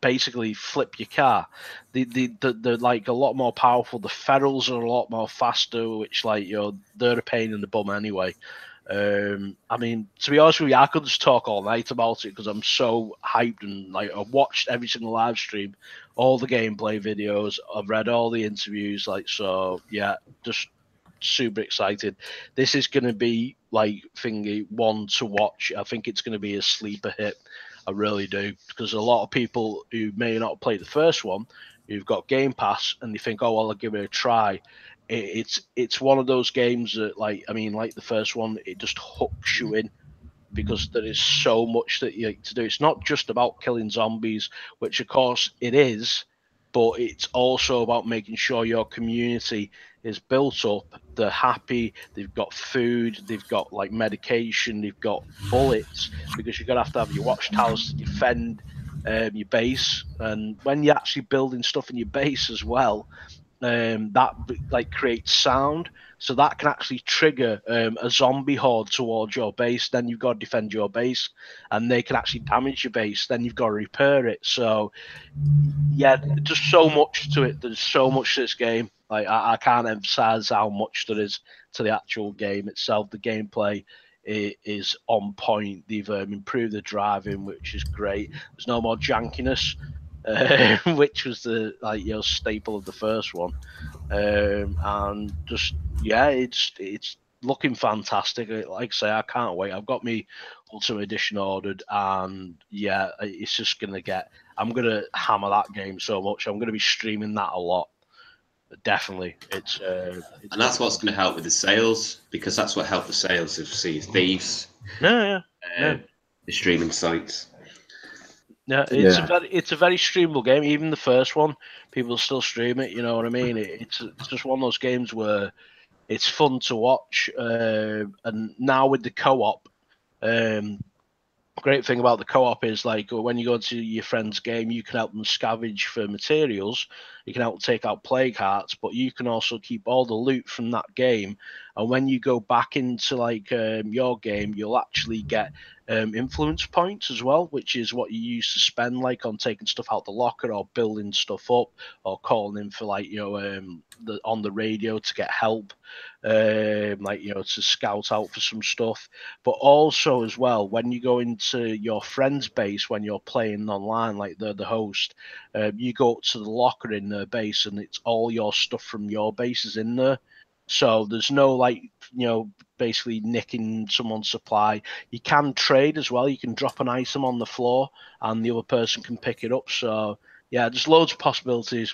basically flip your car. They're like a lot more powerful. The ferals are a lot more faster, which, like, they're a pain in the bum anyway. I mean, to be honest with you, I could just talk all night about it, because I'm so hyped, and like I've watched every single live stream, all the gameplay videos, I've read all the interviews, like, so yeah, just super excited. This is going to be like thingy one to watch. I think it's going to be a sleeper hit. I really do, because a lot of people who may not play the first one, who've got Game Pass, and they think, oh well, I'll give it a try. It's one of those games that, like, I mean, like the first one, it just hooks you in, because there is so much that you like to do. It's not just about killing zombies, which of course it is, but it's also about making sure your community is built up. They're happy, they've got food, they've got like medication, they've got bullets, because you're gonna have to have your watchtowers to defend your base. And when you're actually building stuff in your base as well, that like creates sound, so that can actually trigger a zombie horde towards your base. Then you've got to defend your base, and they can actually damage your base. Then you've got to repair it. So yeah, just so much to it. There's so much to this game. Like, I can't emphasize how much there is to the actual game itself. The gameplay is on point. They've improved the driving, which is great. There's no more jankiness, which was the staple of the first one. And just, yeah, it's looking fantastic. Like I say, I can't wait. I've got me Ultimate Edition ordered, and yeah, it's just gonna get. I'm gonna hammer that game so much. I'm gonna be streaming that a lot. Definitely, it's
and that's what's going to help with the sales, because that's what helped the sales of Sea of Thieves.
Yeah.
The streaming sites.
Yeah, it's a very streamable game. Even the first one, people still stream it. You know what I mean? It's just one of those games where it's fun to watch. And now with the co-op, great thing about the co-op is like when you go to your friend's game, you can help them scavenge for materials. You can help them take out plague hearts, but you can also keep all the loot from that game. And when you go back into like your game, you'll actually get influence points as well, which is what you use to spend like on taking stuff out the locker or building stuff up or calling in for like on the radio to get help, to scout out for some stuff. But also as well, when you go into your friend's base when you're playing online, like the host, you go up to the locker in their base and it's all your stuff from your base is in there. So there's no basically nicking someone's supply. You can trade as well. You can drop an item on the floor and the other person can pick it up. So yeah, just loads of possibilities.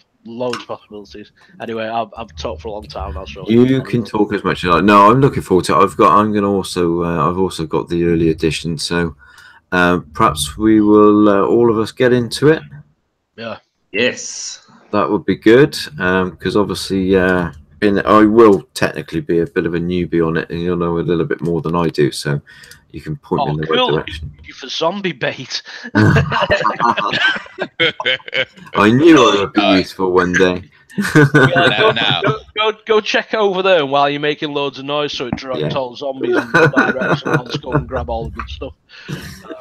Anyway, I've talked for a long time now. So
you can talk as much as you like. No, I'm looking forward to it. I've also got the early edition. So perhaps we will all of us get into it.
Yeah.
Yes.
That would be good. Because obviously, I will technically be a bit of a newbie on it, and you'll know a little bit more than I do. So you can point me in the right direction.
You for zombie bait.
I knew I would be useful one day.
Go check over there while you're making loads of noise, so it directs all zombies in the direction. I'll just go and grab all the good stuff.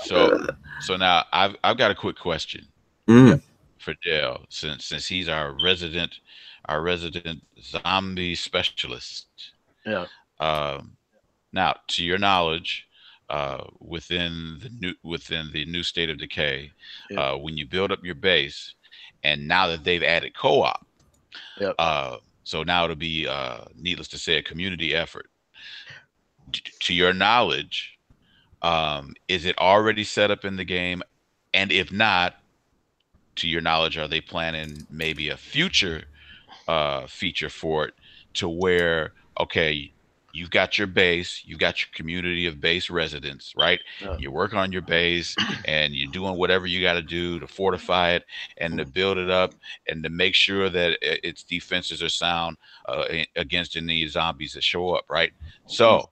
So now I've got a quick question for Dale, since he's our resident zombie specialist.
Yeah.
Now, to your knowledge, within the new state of Decay, when you build up your base, and now that they've added co-op, so now it'll be needless to say a community effort. To your knowledge, is it already set up in the game? And if not, to your knowledge, are they planning maybe a future feature for it to where, okay, you've got your base, you've got your community of base residents, right? You work on your base and you're doing whatever you got to do to fortify it and to build it up and to make sure that its defenses are sound against any zombies that show up, right? So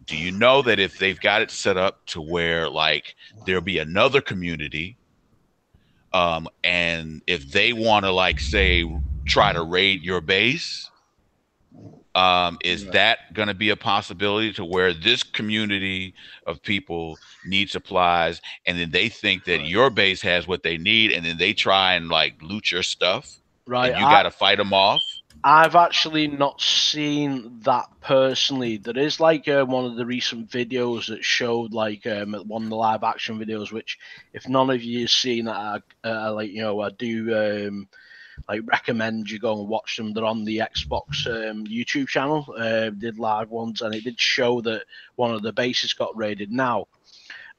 do you know that if they've got it set up to where like there'll be another community, and if they want to like say try to raid your base, is that going to be a possibility to where this community of people need supplies and then they think that your base has what they need and then they try and like loot your stuff,
right?
And you got to fight them off?
I've actually not seen that personally. There is like one of the recent videos that showed like one of the live action videos, which if none of you have seen, I do like recommend you go and watch them. They're on the Xbox YouTube channel. Did live ones, and it did show that one of the bases got raided. Now,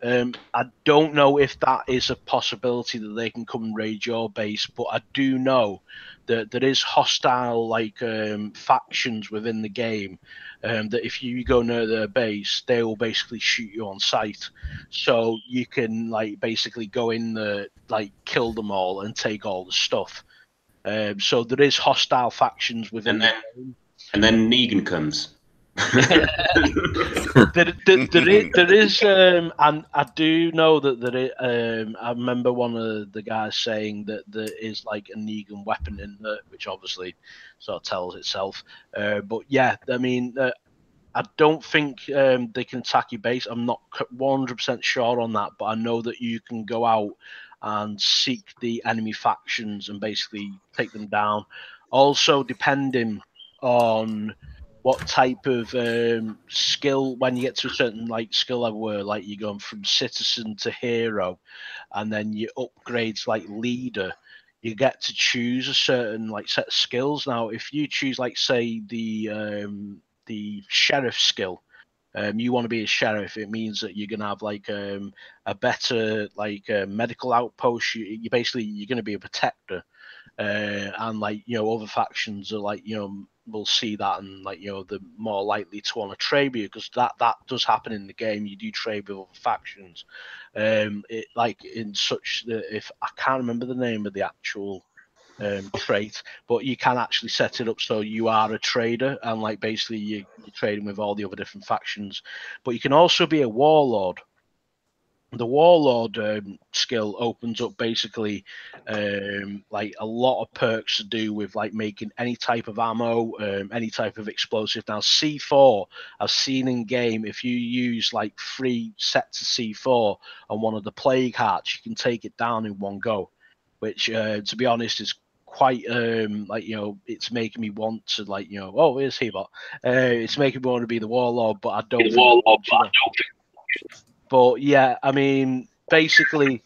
I don't know if that is a possibility that they can come and raid your base, but I do know that there is hostile like factions within the game. That if you go near their base, they will basically shoot you on sight. So you can like basically go in there, like kill them all and take all the stuff. So there is hostile factions within the game.
And then Negan comes.
there is, and I do know that there is, I remember one of the guys saying that there is like a Negan weapon in there, which obviously sort of tells itself. But yeah, I mean, I don't think they can attack your base. I'm not 100% sure on that, but I know that you can go out and seek the enemy factions and basically take them down. Also, depending on what type of skill, when you get to a certain like skill level where like you're going from citizen to hero, and then you upgrade to like leader, you get to choose a certain like set of skills. Now, if you choose like say the the sheriff skill. You want to be a sheriff. It means that you're gonna have like a better medical outpost. You basically you're gonna be a protector, and like other factions are like will see that and like they're more likely to want to trade with you, because that does happen in the game. You do trade with other factions. It like in such that if I can't remember the name of the actual trait, but you can actually set it up so you are a trader, and like basically you're trading with all the other different factions. But you can also be a warlord. The warlord skill opens up basically like a lot of perks to do with like making any type of ammo, any type of explosive. Now C4, I've seen in game, if you use like 3 sets of C4 on one of the plague hearts, you can take it down in one go, which to be honest is quite it's making me want to oh, here's Hebot. It's making me want to be the warlord, but I don't but yeah, I mean basically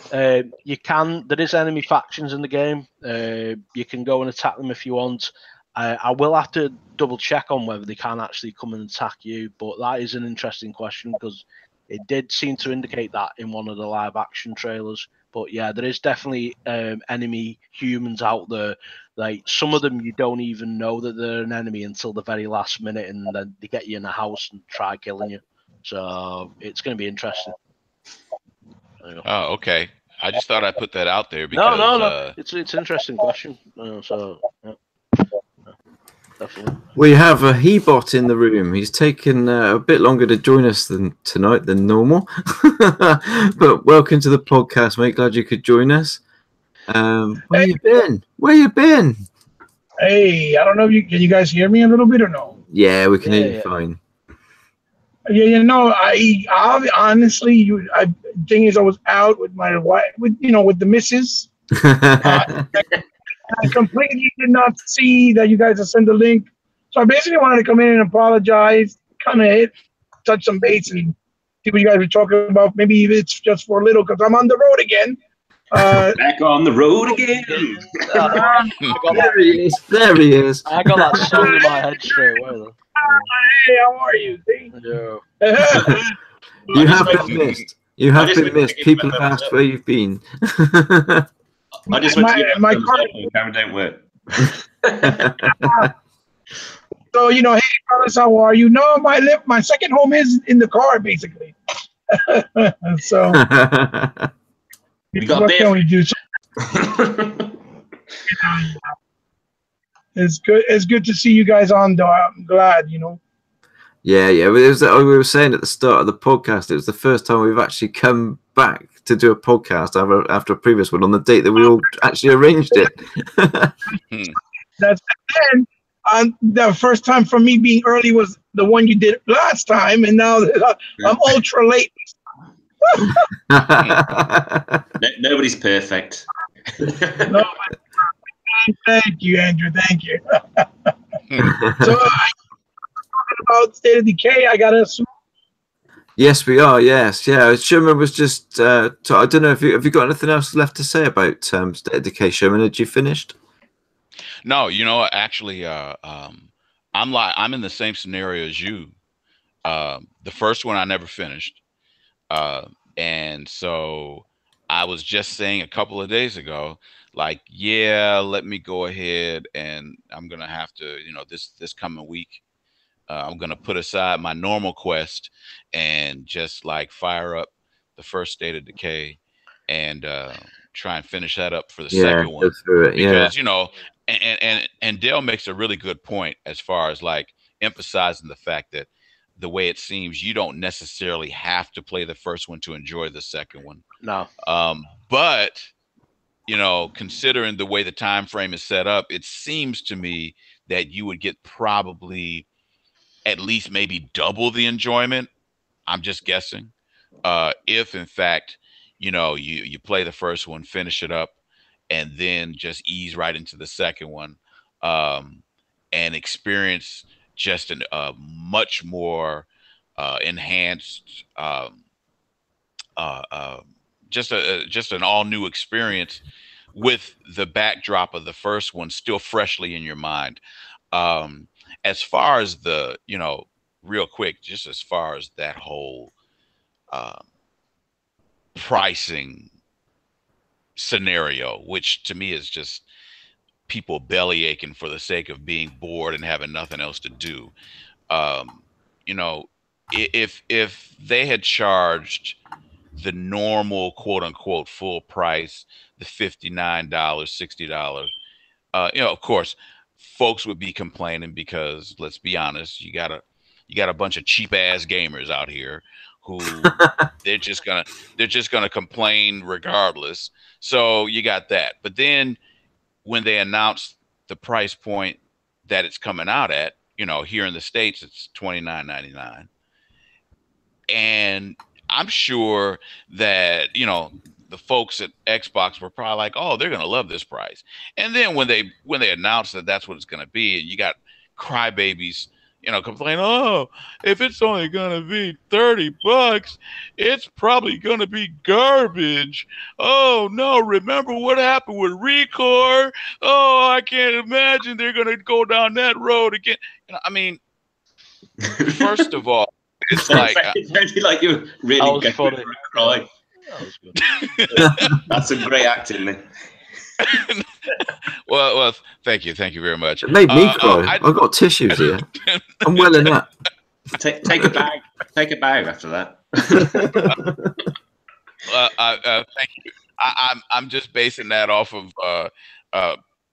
there is enemy factions in the game. You can go and attack them if you want. I will have to double check on whether they can actually come and attack you, but that is an interesting question because it did seem to indicate that in one of the live action trailers. But yeah, there is definitely enemy humans out there. Like some of them, you don't even know that they're an enemy until the very last minute, and then they get you in a house and try killing you. So it's going to be interesting.
Oh, okay. I just thought I'd put that out there because
no. It's an interesting question. So yeah. Definitely.
We have a Hebot in the room. He's taken a bit longer to join us tonight than normal. But welcome to the podcast, mate. Glad you could join us. Where you been? Where you been?
Hey, I don't know if can you guys hear me a little bit or no?
Yeah, we can hear you fine.
Yeah, I honestly, thing is, I was out with my wife, with the missus. I completely did not see that you guys have sent the link. So I basically wanted to come in and apologize, kind of touch some base and see what you guys were talking about. Maybe it's just for a little because I'm on the road again.
Back on the road again.
There he is. There he is.
I got that song in my head straight away, though.
Hey, how are you?
Yeah.
You have been missed. You have been missed. People have asked where you've been.
I just went to my car. Camera don't work.
So hey, fellas, how are you? No, my second home is in the car, basically. So what can we do? It's good. It's good to see you guys on, though. I'm glad.
Yeah. It was, we were saying at the start of the podcast, it was the first time we've actually come back to do a podcast after a previous one on the date that we all actually arranged it.
That's the first time for me being early was the one you did last time, and now I'm ultra late.
Nobody's perfect.
No, thank you, Andrew. Thank you. So talking about State of Decay, I gotta assume.
Yes, we are. Yes, yeah. Sherman was just. I don't know if have you got anything else left to say about State of Decay, Sherman? Had you finished?
No, actually, I'm in the same scenario as you. The first one I never finished, and so I was just saying a couple of days ago, like, yeah, let me go ahead, and I'm gonna have to, this coming week. I'm going to put aside my normal quest and just like fire up the first State of Decay and try and finish that up for the second one. Because, and Dale makes a really good point as far as like emphasizing the fact that the way it seems, you don't necessarily have to play the first one to enjoy the second one.
No.
But, considering the way the time frame is set up, it seems to me that you would get probably at least maybe double the enjoyment. I'm just guessing. If in fact, you play the first one, finish it up, and then just ease right into the second one, and experience just a much more enhanced, just an all new experience with the backdrop of the first one still freshly in your mind. as far as the, real quick, just as far as that whole pricing scenario, which to me is just people belly aching for the sake of being bored and having nothing else to do. You know, if they had charged the normal quote unquote full price, the $59, $60, of course, folks would be complaining because let's be honest, you got a bunch of cheap ass gamers out here who they're just gonna complain regardless. So you got that. But then when they announced the price point that it's coming out at, here in the States, it's $29.99. And I'm sure that, the folks at Xbox were probably like, oh, they're going to love this price. And then when they announced that that's what it's going to be, and you got crybabies, complain, oh, if it's only going to be $30, it's probably going to be garbage. Oh, no, remember what happened with Recore? Oh, I can't imagine they're going to go down that road again. I mean, first of all, it's like
like you're really
going for a cry. That was good.
That's some great acting, man.
well, thank you very much.
It made me cry. I've got tissues here. I'm welling up.
Take a bag after that.
Thank you. I'm just basing that off of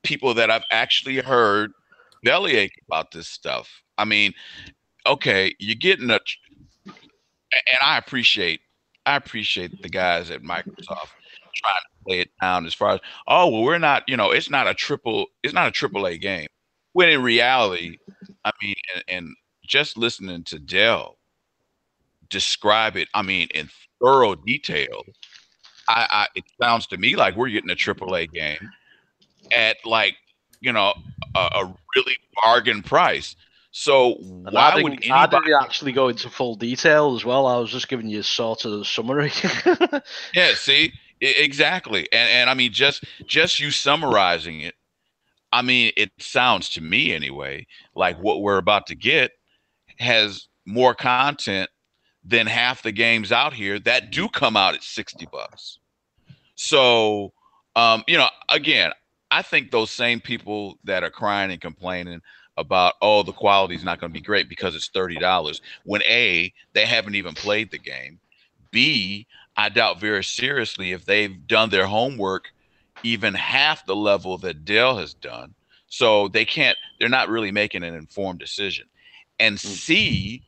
people that I've actually heard bellyache about this stuff. I mean, okay, you're getting and I appreciate the guys at Microsoft trying to play it down as far as, oh, well, we're not, it's not a AAA game. When in reality, I mean, and just listening to Dell describe it, I mean, in thorough detail, it sounds to me like we're getting a AAA game at like, a really bargain price. So why would anybody...
I didn't actually go into full detail as well. I was just giving you sort of the summary.
Yeah, see, exactly, and I mean, just you summarizing it, I mean, it sounds to me anyway like what we're about to get has more content than half the games out here that do come out at $60. So, again, I think those same people that are crying and complaining about, oh, the quality is not going to be great because it's $30, when A, they haven't even played the game. B, I doubt very seriously if they've done their homework even half the level that Dell has done. So they're not really making an informed decision. And C,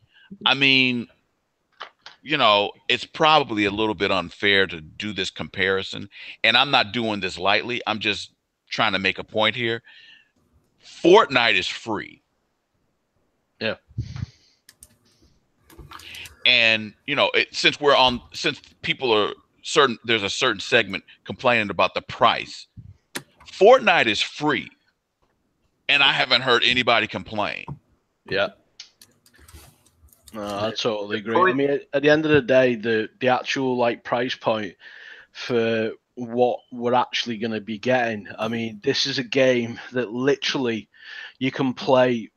I mean, it's probably a little bit unfair to do this comparison. And I'm not doing this lightly. I'm just trying to make a point here. Fortnite is free.
Yeah.
And, since people are there's a certain segment complaining about the price. Fortnite is free. And I haven't heard anybody complain.
Yeah. No, I totally agree. I mean, at the end of the day, the actual price point for what we're actually going to be getting. I mean, this is a game that literally you can play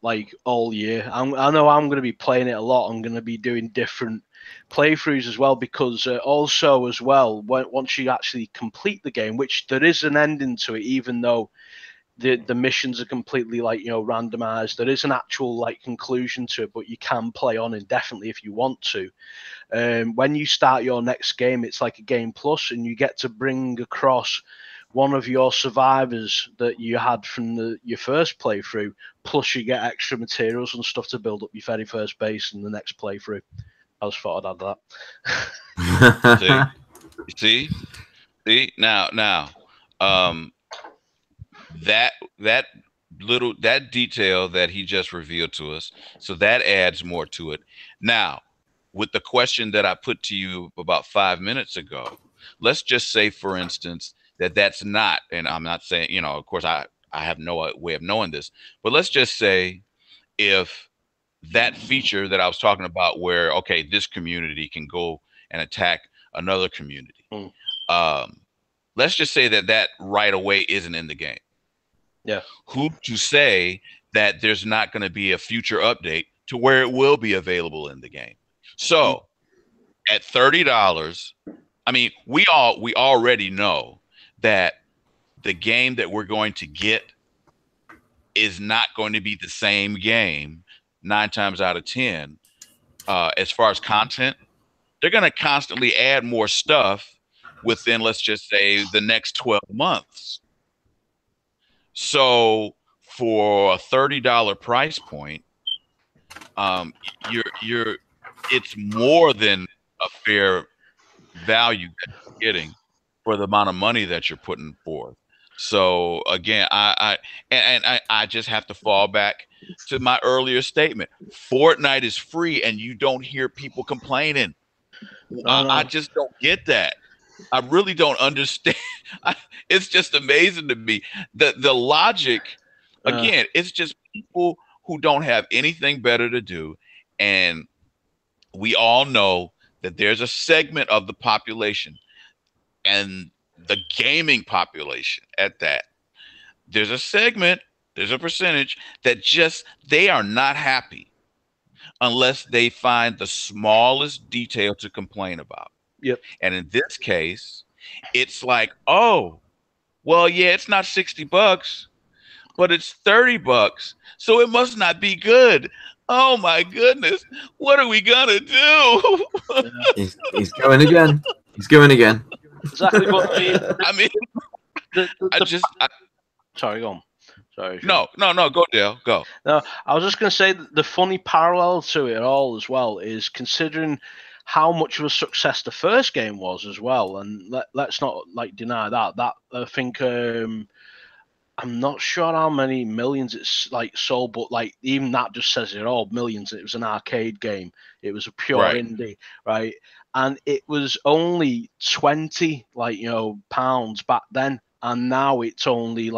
all year. I know I'm going to be playing it a lot. I'm going to be doing different playthroughs as well, because also as well, once you actually complete the game, which there is an ending to it, even though the missions are completely randomized, there is an actual conclusion to it, but you can play on indefinitely if you want to. When you start your next game, it's like a game plus, and you get to bring across one of your survivors that you had from your first playthrough, plus you get extra materials and stuff to build up your very first base in the next playthrough. I just thought I'd add
that. See? Now, that detail that he just revealed to us, so that adds more to it. Now, with the question that I put to you about 5 minutes ago, let's just say, for instance, that's not, and I'm not saying, of course, I have no way of knowing this, but let's just say if that feature that I was talking about where, okay, this community can go and attack another community, let's just say that right away isn't in the game.
Yeah.
Who to say that there's not going to be a future update to where it will be available in the game. So at $30, I mean, we already know that the game that we're going to get is not going to be the same game 9 times out of 10. As far as content, they're going to constantly add more stuff within, let's just say, the next 12 months. So for a $30 price point, it's more than a fair value that you're getting for the amount of money that you're putting forth. So again, I just have to fall back to my earlier statement. Fortnite is free, and you don't hear people complaining. I just don't get that. I really don't understand. It's just amazing to me. The logic, again, it's just people who don't have anything better to do. And we all know that there's a segment of the population, and the gaming population at that. There's a segment, there's a percentage that just, they are not happy unless they find the smallest detail to complain about.
Yep.
And in this case, it's like, oh, well, yeah, it's not $60, but it's $30, so it must not be good. Oh my goodness, what are we gonna do?
He's going again. He's going again.
Exactly what
I mean,
sorry, go on. Sorry.
No, go, Dale, go.
No, I was just going to say that the funny parallel to it all as well is considering how much of a success the first game was as well, and let's not like deny that. That I think I'm not sure how many millions it's like sold, but like even that just says it all. Millions. It was an arcade game. It was a pure indie, right? And it was only 20 pounds back then, and now it's only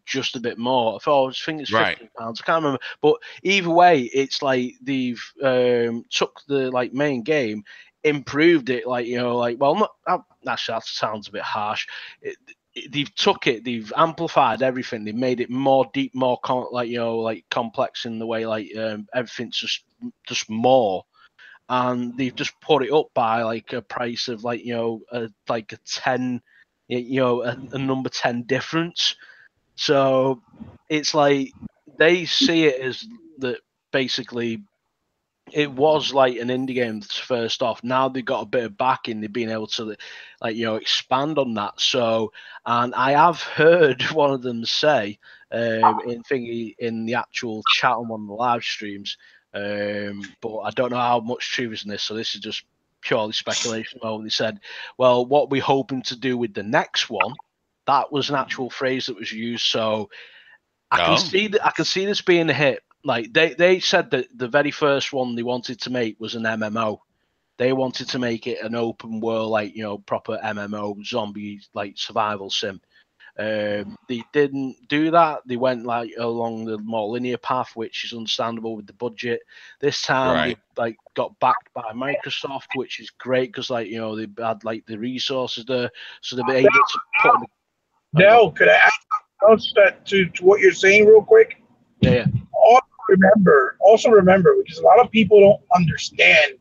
just a bit more. I think it's £15. I can't remember, but either way, it's like they've took the main game, improved it. Well, not actually, that sounds a bit harsh. They've took it, they've amplified everything, they've made it more deep, more complex in the way everything's just more. And they've just put it up by a price of a 10, a number 10 difference. So it's like they see it as that basically it was like an indie game first off. Now they've got a bit of backing, they've been able to expand on that. So, and I have heard one of them say in the actual chat on one of the live streams. But I don't know how much truth is in this, so this is just purely speculation. Well, they said, well, what we're hoping to do with the next one, that was an actual phrase that was used. So I can see this being a hit. Like they said that the very first one they wanted to make was an MMO. They wanted to make it an open world, proper MMO zombie survival sim. They didn't do that. They went along the more linear path, which is understandable with the budget. This time they got backed by Microsoft, which is great because they had the resources there, so they've been able to put.
Dell, could I add to what you're saying real quick?
Yeah.
Also remember, because a lot of people don't understand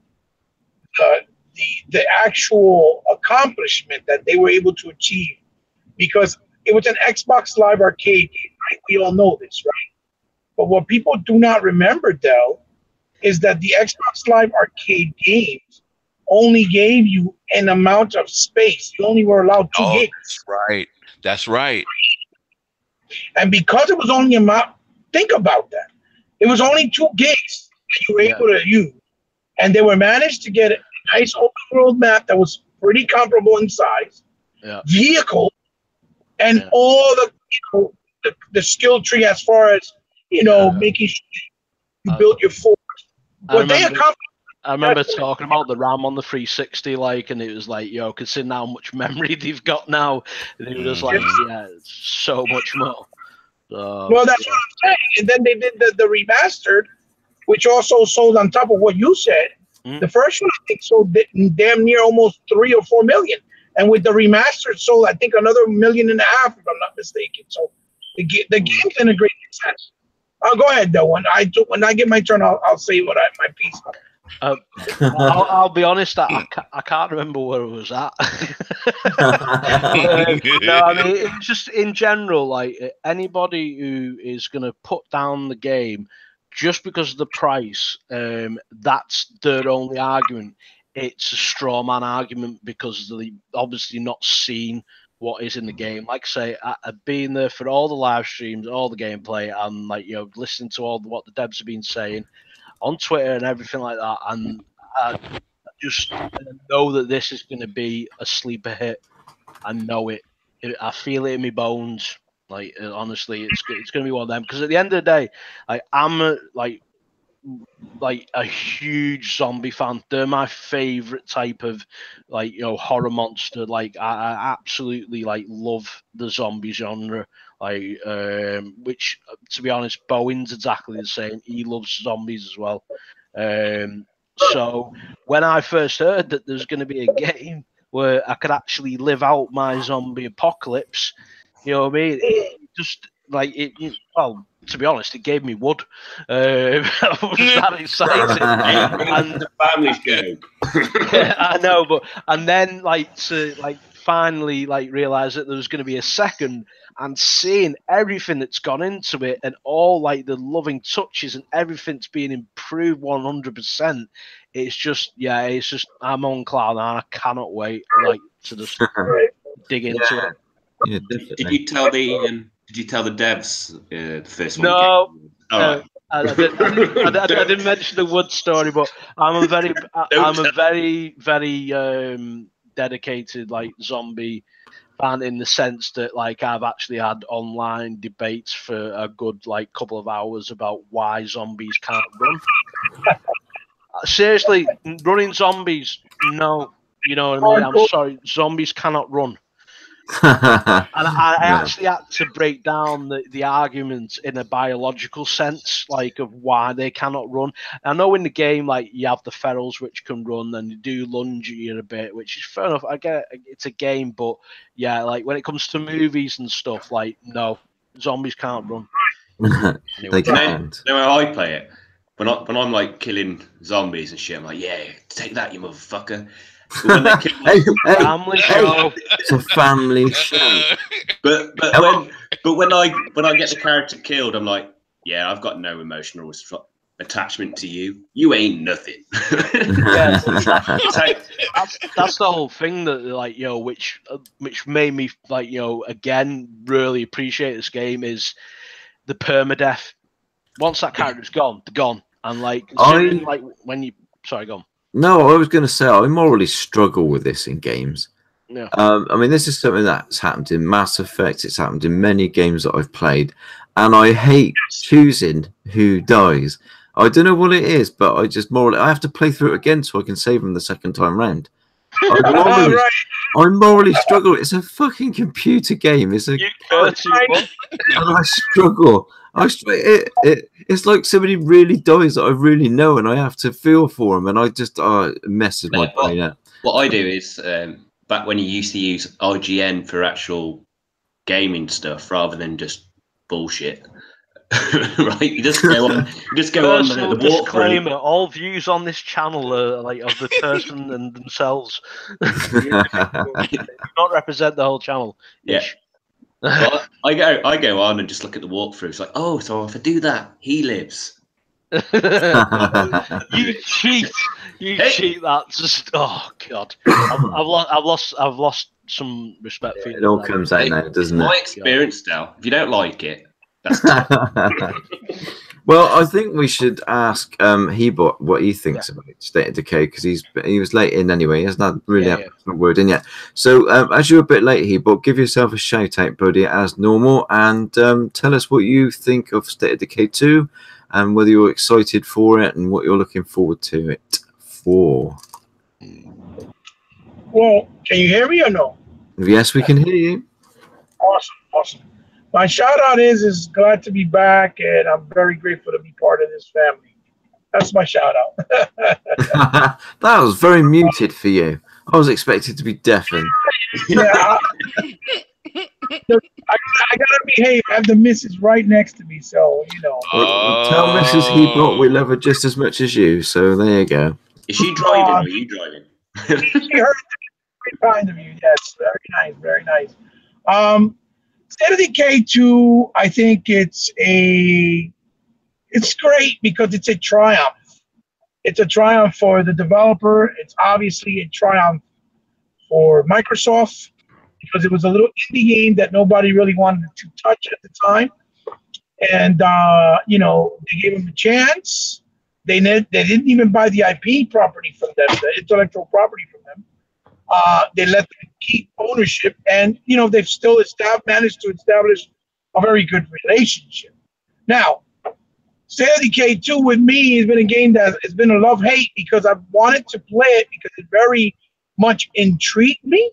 the actual accomplishment that they were able to achieve, because it was an Xbox Live Arcade game, right? We all know this, right? But what people do not remember, Dell, is that the Xbox Live Arcade games only gave you an amount of space. You only were allowed 2 gigs.
That's right.
And because it was only think about that. It was only 2 gigs that you were able to use. And they were managed to get a nice open world map that was pretty comparable in size, vehicle, and all the skill tree as far as making sure you built your force.
I remember talking about the RAM on the 360, and it was considering how much memory they've got now, and it was just so much more.
Well, that's what I'm saying. And then they did the remastered, which also sold on top of what you said. The first one, I think, sold damn near almost 3 or 4 million. And with the remastered, sold, I think, another 1.5 million, if I'm not mistaken. So the game's been a great success. I'll go ahead though. When I get my turn, I'll say my piece.
I'll be honest, I can't remember where it was at. No, I mean, it's just in general, like anybody who is going to put down the game just because of the price, that's their only argument. It's a straw man argument because they've obviously not seen what is in the game. Like I say, I've been there for all the live streams, all the gameplay, and like listening to all what the devs have been saying on Twitter and everything like that, and I just know that this is going to be a sleeper hit. I know it. I feel it in my bones. Like honestly, it's going to be one of them because at the end of the day, I'm like a huge zombie fan. They're my favorite type of horror monster. Like I absolutely love the zombie genre. Which to be honest, Bowen's exactly the same. He loves zombies as well. So when I first heard that there's going to be a game where I could actually live out my zombie apocalypse, you know what I mean? It just well, to be honest, it gave me wood. I was that excited.
And the family's go.
I know, and then finally realize that there was going to be a second, and seeing everything that's gone into it and all the loving touches and everything's being improved 100%. It's just I'm on cloud nine. I cannot wait to just dig into it.
Yeah, definitely.
Did you tell the devs the first one?
No.
Right.
I didn't mention the wood story, but I'm a very dedicated zombie fan in the sense that I've actually had online debates for a good couple of hours about why zombies can't run. Seriously, running zombies, no. You know what I mean? I'm sorry, zombies cannot run. And I actually had to break down the arguments in a biological sense, of why they cannot run. I know in the game, you have the ferals which can run and you do lunge you a bit, which is fair enough. I get it, it's a game, but yeah, when it comes to movies and stuff, no, zombies can't run.
They can't.
You know how I play it? When I'm killing zombies and shit, I'm like, yeah, take that, you motherfucker. When they kill
family show.
It's a family show.
But when I get the character killed, I'm like, yeah, I've got no emotional attachment to you. You ain't nothing.
Yeah, that's the whole thing that which made me again really appreciate this game is the permadeath. Once that character's gone, they're gone. And when you sorry, go on.
No, I was going to say I morally struggle with this in games.
Yeah.
I mean, this is something that's happened in Mass Effect. It's happened in many games that I've played, and I hate choosing who dies. I don't know what it is, but I just morally I have to play through it again so I can save them the second time round. I morally struggle. It's a fucking computer game. It's a and I struggle. It's like somebody really dies that I really know, and I have to feel for them, and I just it messes my brain up.
What I do is back when you used to use IGN for actual gaming stuff rather than just bullshit. Right, you just go on the
disclaimer: all views on this channel are of the person and themselves. Do not represent the whole channel.
Yeah. Well, I go on and just look at the walkthrough. It's like, oh, so if I do that, he lives.
You cheat! Cheat! That's just God. I've lost some respect for you.
It all comes out now, doesn't it?
My experience now. If you don't like it, that's
well, I think we should ask Hebot what he thinks about State of Decay because he was late in anyway. He hasn't really had a word in yet. So as you're a bit late, Hebot, give yourself a shout out, buddy, as normal, and tell us what you think of State of Decay 2 and whether you're excited for it and what you're looking forward to it for.
Well, can you hear me or no?
Yes, we can hear you.
Awesome. My shout out is glad to be back, and I'm very grateful to be part of this family. That's my shout out.
That was very muted for you. I was expected to be deafened.
Yeah, I gotta behave. I have the missus right next to me, so you know.
Well, tell Mrs. Hebot we love her just as much as you. So there you go.
Is she driving or are you driving?
She heard very kind of you. Yes, very nice, very nice. State of Decay 2, I think it's great because it's a triumph. It's a triumph for the developer. It's obviously a triumph for Microsoft because it was a little indie game that nobody really wanted to touch at the time. And, you know, they gave them a chance. They didn't even buy the IP property from them, the intellectual property from them. They let them keep ownership. And, you know, they've still managed to establish a very good relationship. Now, State of Decay 2 with me has been a game that has been a love-hate because I've wanted to play it because it very much intrigued me.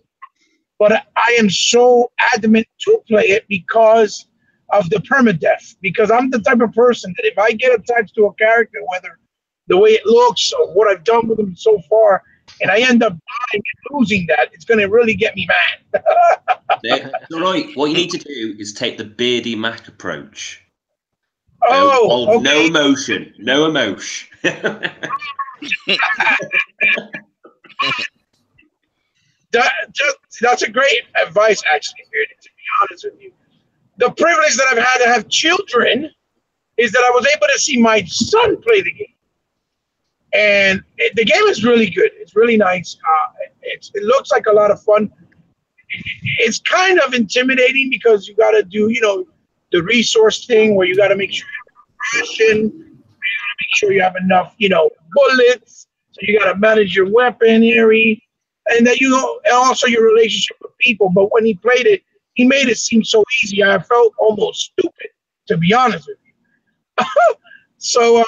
But I am so adamant to play it because of the permadeath. Because I'm the type of person that if I get attached to a character, whether the way it looks or what I've done with them so far, and I end up dying and losing that, it's going to really get me mad.
That's all right. What you need to do is take the Beardy Mac approach.
Okay.
No emotion. No emotion.
That's a great advice, actually, Beardy, to be honest with you. The privilege that I've had to have children is that I was able to see my son play the game. And the game is really good. It's really nice. It looks like a lot of fun. It's kind of intimidating because you got to do, you know, the resource thing where you got to make sure you have ration, you got to make sure you have enough, you know, bullets. So you got to manage your weaponry, and that and also your relationship with people. But when he played it, he made it seem so easy. I felt almost stupid, to be honest with you. So,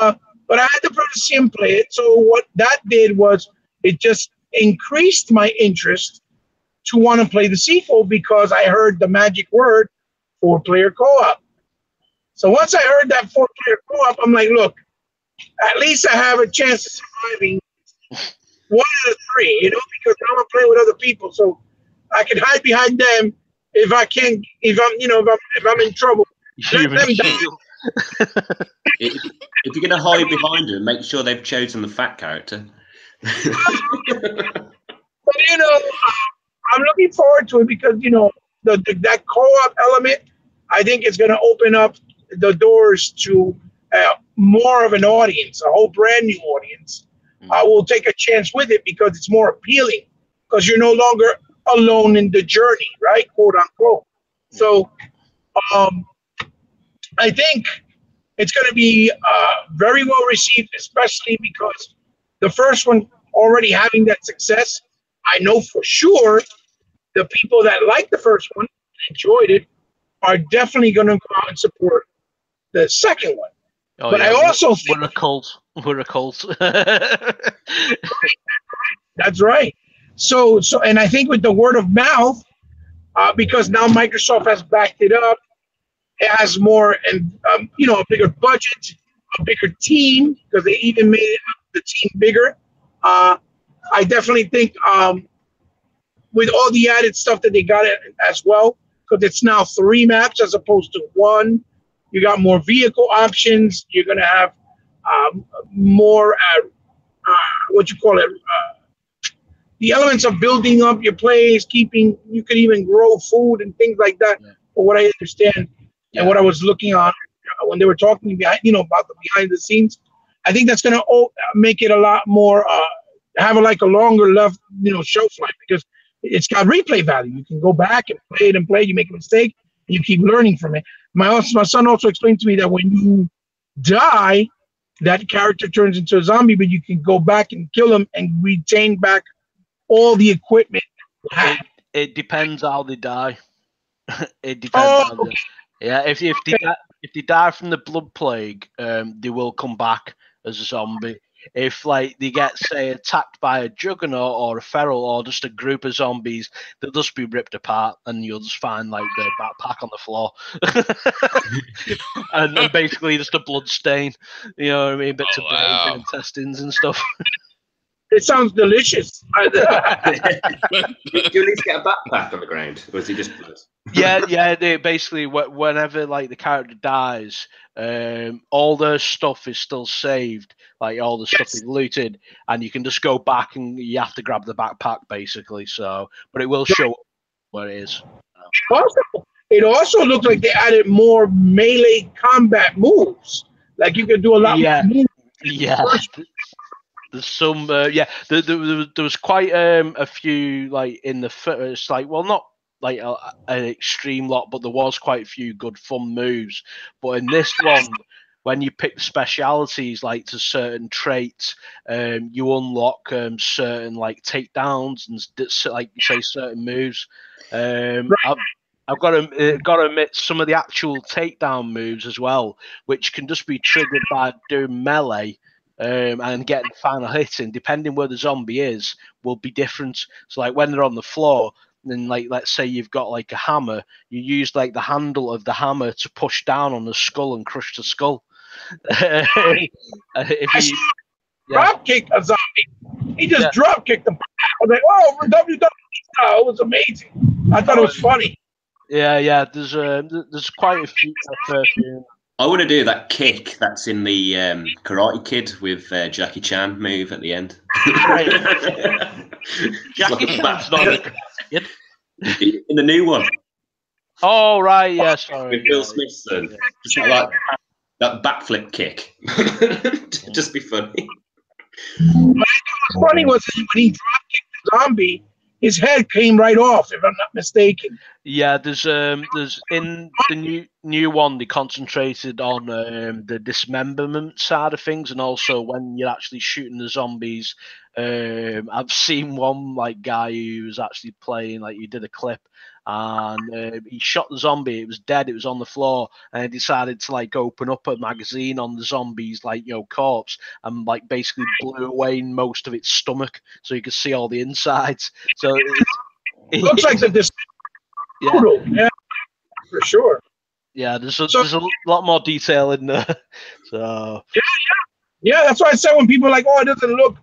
but I had the privilege to see him play it. So what that did was it just increased my interest to want to play the sequel because I heard the magic word 4-player co-op. So once I heard that 4-player co-op, I'm like, look, at least I have a chance of surviving one of the three, you know, because I'm gonna play with other people, so I can hide behind them if I can. If I'm in trouble, let them die.
If you're gonna hide behind them, make sure they've chosen the fat character.
But you know, I'm looking forward to it because you know that co-op element. I think it's going to open up the doors to more of an audience, a whole brand new audience. We'll take a chance with it because it's more appealing because you're no longer alone in the journey, right? Quote unquote. So I think it's going to be very well received, especially because the first one already having that success. I know for sure the people that liked the first one, enjoyed it, are definitely going to go out and support the second one.
Oh,
but
yeah,
I also think
we're a cult. We're a cult.
That's right. So, and I think with the word of mouth, because now Microsoft has backed it up, it has more and you know, a bigger budget, a bigger team, because they even made the team bigger. I definitely think with all the added stuff that they got as well, because it's now 3 maps as opposed to 1. You got more vehicle options. You're going to have more, the elements of building up your place, you could even grow food and things like that. Yeah. For what I understand and what I was looking on when they were talking behind, you know, about the behind the scenes, I think that's going to make it a lot more, have a longer left, you know, shelf life because it's got replay value. You can go back and play it and play. You make a mistake and you keep learning from it. My son also explained to me that when you die, that character turns into a zombie, but you can go back and kill him and retain back all the equipment.
It depends how they die. It depends. Yeah, if they die from the blood plague, they will come back as a zombie. If like they get say attacked by a juggernaut or a feral or just a group of zombies, they'll just be ripped apart and you'll just find like their backpack on the floor and basically just a blood stain. You know what I mean? Bits of brains and intestines and stuff.
it sounds delicious.
Do you at least get a backpack on the ground, or is he just blood?
Yeah. They basically, whenever like the character dies, all their stuff is still saved, like all the stuff is looted, and you can just go back and you have to grab the backpack basically. So, but it will show where it is.
It also looked like they added more melee combat moves. Like you could do a lot more moves.
Yeah. There's some, there was quite a few, like, in the first, like, well, not like an extreme lot, but there was quite a few good fun moves. But in this one, when you pick specialities, like, to certain traits, you unlock certain, like, takedowns and, like, you say, certain moves. I've got to admit, some of the actual takedown moves as well, which can just be triggered by doing melee, and getting the final hit in, depending where the zombie is, will be different. So, like, when they're on the floor, then, like, let's say you've got, like, a hammer, you use, like, the handle of the hammer to push down on the skull and crush the skull.
Drop kick a zombie. He just drop kicked him. I was like, oh, WWE style. It was amazing. I thought it was funny.
Yeah. There's quite a few.
I want to do that kick that's in the Karate Kid with Jackie Chan move at the end.
Jackie Chan's not a kid.
In the new one.
Oh, right, yeah, sorry.
With Will Smith's son. Just like that backflip kick. Just be funny.
What was funny was when he drop kicked the zombie, his head came right off, if I'm not mistaken.
Yeah, there's in the new one they concentrated on the dismemberment side of things, and also when you're actually shooting the zombies. I've seen one like guy who was actually playing, like, he did a clip, and he shot the zombie. It was dead. It was on the floor, and he decided to, like, open up a magazine on the zombie's, like, corpse, and, like, basically blew away most of its stomach, so you could see all the insides. So
it looks like the yeah, for sure.
Yeah, there's a lot more detail in there. So
yeah, that's why I said when people are like, oh, it doesn't look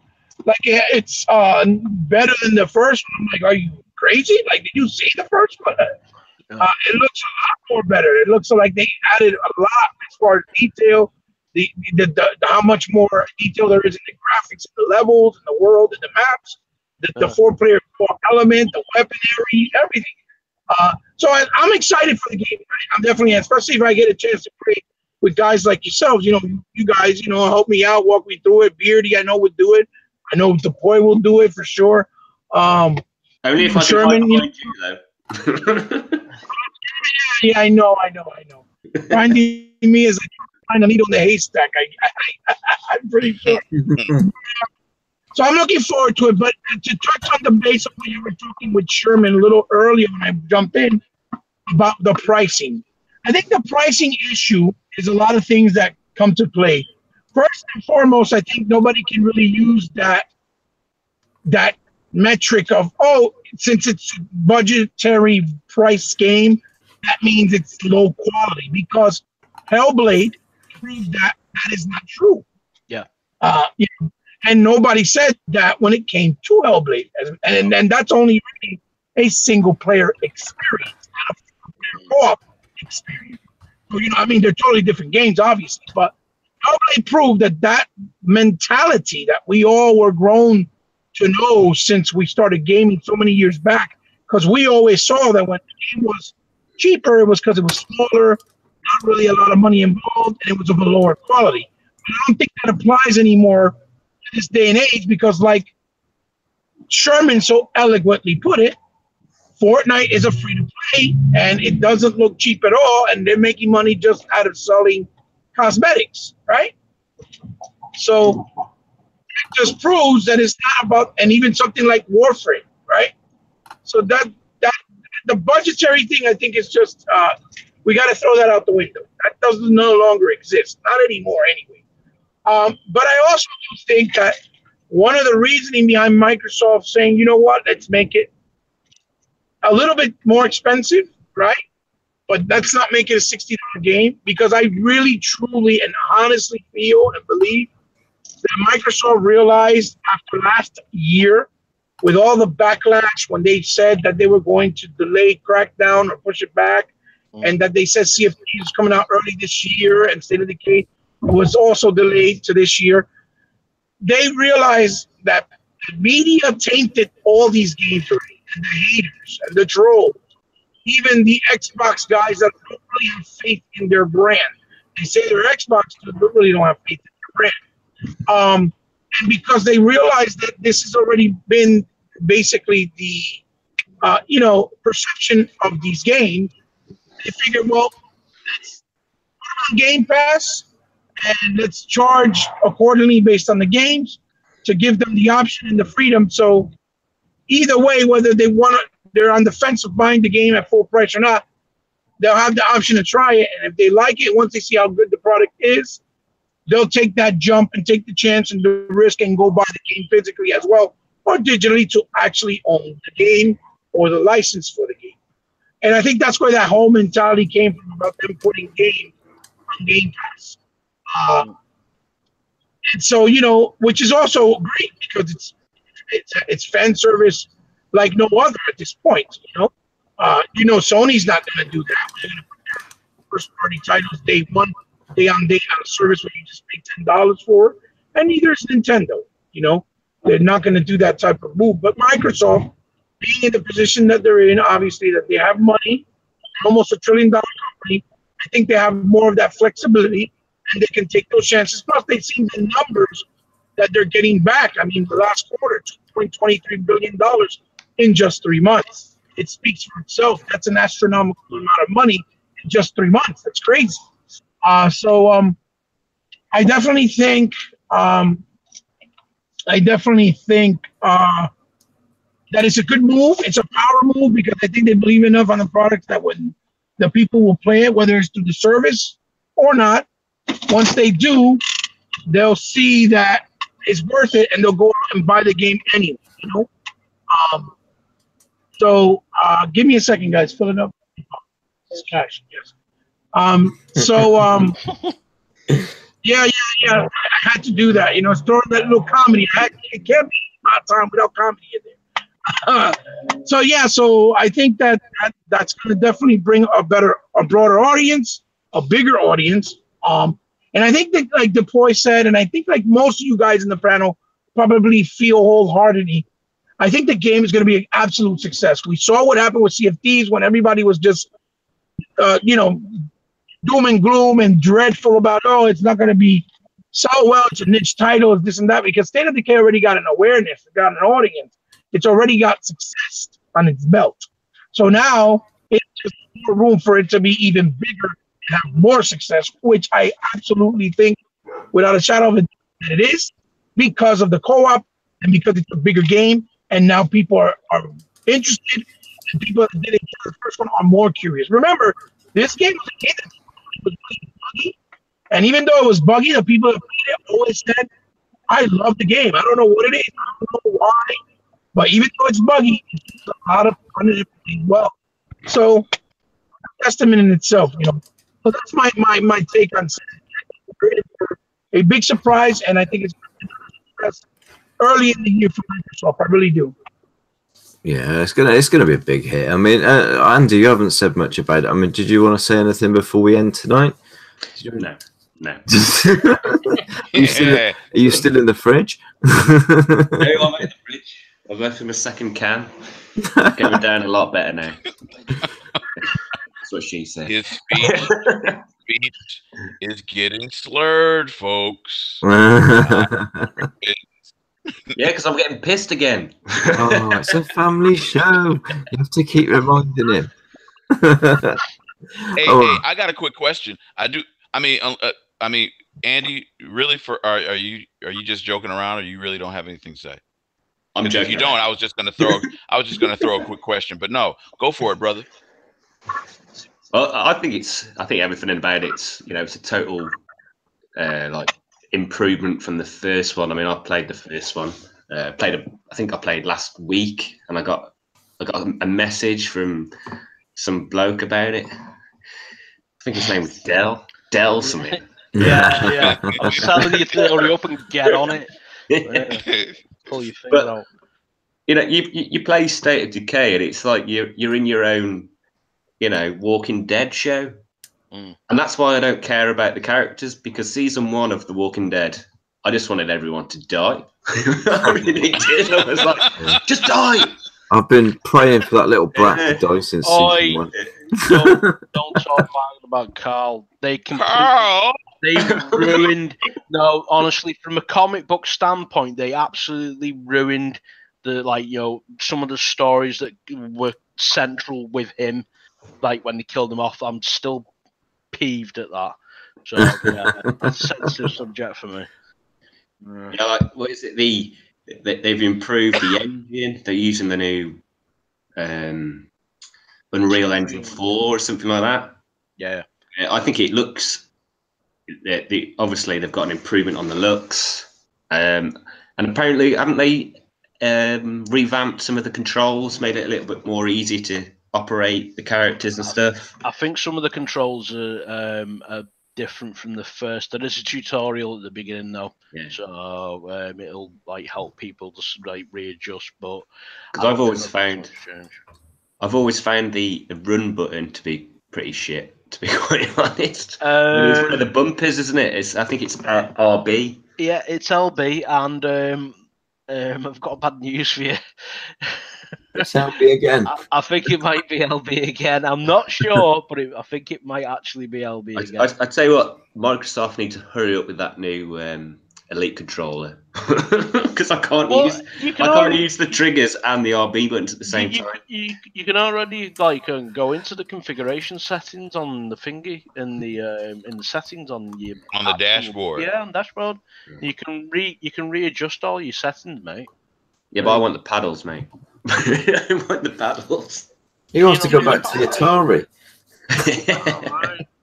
like it's better than the first one. I'm like, are you crazy? Like, did you see the first one? It looks a lot more better. It looks like they added a lot as far as detail, the how much more detail there is in the graphics, in the levels, in the world, in the maps, the 4-player core element, the weaponry, everything. So I'm excited for the game. I'm definitely, especially if I get a chance to play with guys like yourselves. You guys, help me out, walk me through it. Beardy, I know would do it. I know the boy will do it for sure.
Only if
Sherman,
I can find you, though.
Yeah, I know. Finding me is like find a needle in the haystack. I'm pretty sure. So I'm looking forward to it. But to touch on the base of what you were talking with Sherman a little earlier when I jumped in about the pricing. I think the pricing issue is a lot of things that come to play. First and foremost, I think nobody can really use that metric of, since it's budgetary price game, that means it's low quality, because Hellblade proved that is not true.
Yeah.
And nobody said that when it came to Hellblade, and that's only really a single player experience, not a co-op experience. So they're totally different games, obviously, but Hellblade proved that mentality that we all were grown to know since we started gaming so many years back, because we always saw that when the game was cheaper, it was because it was smaller, not really a lot of money involved, and it was of a lower quality. But I don't think that applies anymore to this day and age, because like Sherman so eloquently put it, Fortnite is a free-to-play, and it doesn't look cheap at all, and they're making money just out of selling cosmetics, right? So it just proves that it's not about, and even something like Warframe, right? So that the budgetary thing, I think, is just we got to throw that out the window. That doesn't no longer exist, not anymore, anyway. But I also do think that one of the reasoning behind Microsoft saying, you know what, let's make it a little bit more expensive, right? But let's not make it a $60 game, because I really, truly, and honestly feel and believe that Microsoft realized after last year, with all the backlash when they said that they were going to delay Crackdown or push it back, and that they said CFP is coming out early this year and State of Decay was also delayed to this year, they realized that the media tainted all these games already, and the haters and the trolls, even the Xbox guys that don't really have faith in their brand. They say they're Xbox, but really don't have faith in their brand. And because they realize that this has already been basically the perception of these games, they figured, well, let's put on Game Pass and let's charge accordingly based on the games to give them the option and the freedom. So either way, whether they're on the fence of buying the game at full price or not, they'll have the option to try it. And if they like it, once they see how good the product is, they'll take that jump and take the chance and the risk and go buy the game physically as well, or digitally to actually own the game or the license for the game. And I think that's where that whole mentality came from, about them putting game on Game Pass. And so, which is also great because it's fan service like no other at this point. Sony's not going to do that. They're going to put their first-party titles day on a service where you just pay $10 for, and neither is Nintendo. They're not going to do that type of move. But Microsoft, being in the position that they're in, obviously that they have money, almost $1 trillion company, I think they have more of that flexibility, and they can take those chances. Plus, they've seen the numbers that they're getting back. I mean, the last quarter, $2.23 billion in just 3 months. It speaks for itself. That's an astronomical amount of money in just 3 months. That's crazy. So I definitely think that it's a good move. It's a power move because I think they believe enough on the product that when the people will play it, whether it's through the service or not, once they do, they'll see that it's worth it and they'll go out and buy the game anyway. So give me a second, guys. Fill it up. It's cash. Yes. Yeah. I had to do that. It's throwing that little comedy. It can't be about time without comedy in there. So I think that's going to definitely bring a broader audience, a bigger audience. And I think that, like Deploy said, and I think like most of you guys in the panel probably feel wholeheartedly, I think the game is going to be an absolute success. We saw what happened with CFDs when everybody was just, doom and gloom and dreadful about, it's not going to be so well, it's a niche title, it's this and that, because State of Decay already got an awareness, it got an audience. It's already got success on its belt. So now it's just more room for it to be even bigger and have more success, which I absolutely think, without a shadow of a doubt, that it is, because of the co-op and because it's a bigger game. And now people are interested, and people that didn't get the first one are more curious. Remember, this game was a game that was really buggy, and even though it was buggy, the people that played it always said, I love the game. I don't know what it is, I don't know why, but even though it's buggy, it's a lot of fun and it plays well. So, a testament in itself, So that's my take on a big surprise, and I think it's early in the year for Microsoft. I really do.
Yeah, it's gonna be a big hit. I mean, Andy, you haven't said much about it. I mean, did you want to say anything before we end tonight?
No.
Are you still in the fridge?
No, I'm in the fridge. I've left him a second can. Going down a lot better now. That's what she said.
His speech is getting slurred, folks.
Yeah, because I'm getting pissed again.
Oh, it's a family show. You have to keep reminding him.
Hey, I got a quick question. I mean, Andy, really? Are you just joking around, or you really don't have anything to say?
I'm joking.
If you don't, I was just gonna throw a quick question, but no, go for it, brother.
Well, I think everything about it's it's a total improvement from the first one. I mean, I played the first one. I think I played last week, and I got a message from some bloke about it. I think his name was Dell something.
Yeah. I'm telling you to hurry up and get on it. Pull your finger out.
You know, you play State of Decay, and it's like you're in your own, you know, Walking Dead show, and that's why I don't care about the characters, because season 1 of The Walking Dead, I just wanted everyone to die. I really did. I was like, just die.
I've been praying for that little brat to die since season 1.
Don't talk about Carl. They ruined. No, honestly, from a comic book standpoint, they absolutely ruined some of the stories that were central with him. Like when they killed him off, I'm still peeved at that. So yeah, it's a sensitive subject for me.
Yeah, like, what is it? They've improved the engine. They're using the new Unreal Engine 4 or something like that.
Yeah,
I think it looks. Obviously, they've got an improvement on the looks, and apparently, haven't they revamped some of the controls, made it a little bit more easy to operate the characters and stuff?
I think some of the controls are different from the first. There is a tutorial at the beginning though, so it'll like help people just like readjust. But
because I've always found the run button to be pretty shit, to be quite honest. It's one of the bumpers, isn't it? I think it's RB.
Yeah, it's LB, and I've got bad news for you.
It's LB again.
I think it might be LB again. I'm not sure, but I think it might actually be LB again.
I tell you what, Microsoft need to hurry up with that new Elite controller, because I can't use the triggers and the RB buttons at the same time.
You can already go into the configuration settings on the thingy in the settings on
the dashboard.
Yeah, on the dashboard. You can readjust all your settings, mate.
Yeah, but I want the paddles, mate. I want the paddles.
He wants to go back to the Atari.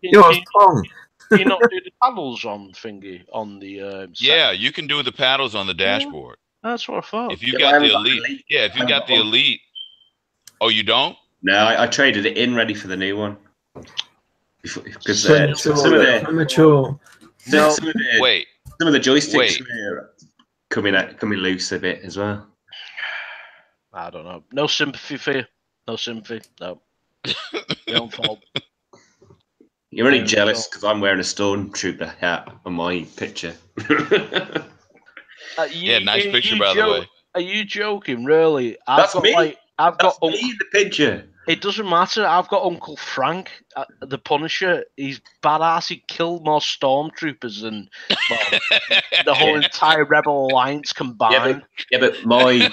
You're Pong.
Do you not do the paddles on thingy on the?
Yeah, you can do the paddles on the dashboard.
That's what I thought.
If you got the Elite, if you got the Elite. Oh, you don't?
No, I traded it in ready for the new one. Because
some of
the joysticks are coming loose a bit as well.
I don't know. No sympathy for you. No sympathy. No. Your own fault.
You're only jealous because I'm wearing a Stormtrooper hat on my picture.
Nice picture, by the way.
Are you joking? Really?
That's me. That's me in the picture.
It doesn't matter. I've got Uncle Frank, the Punisher. He's badass. He killed more Stormtroopers than the whole entire Rebel Alliance combined.
But my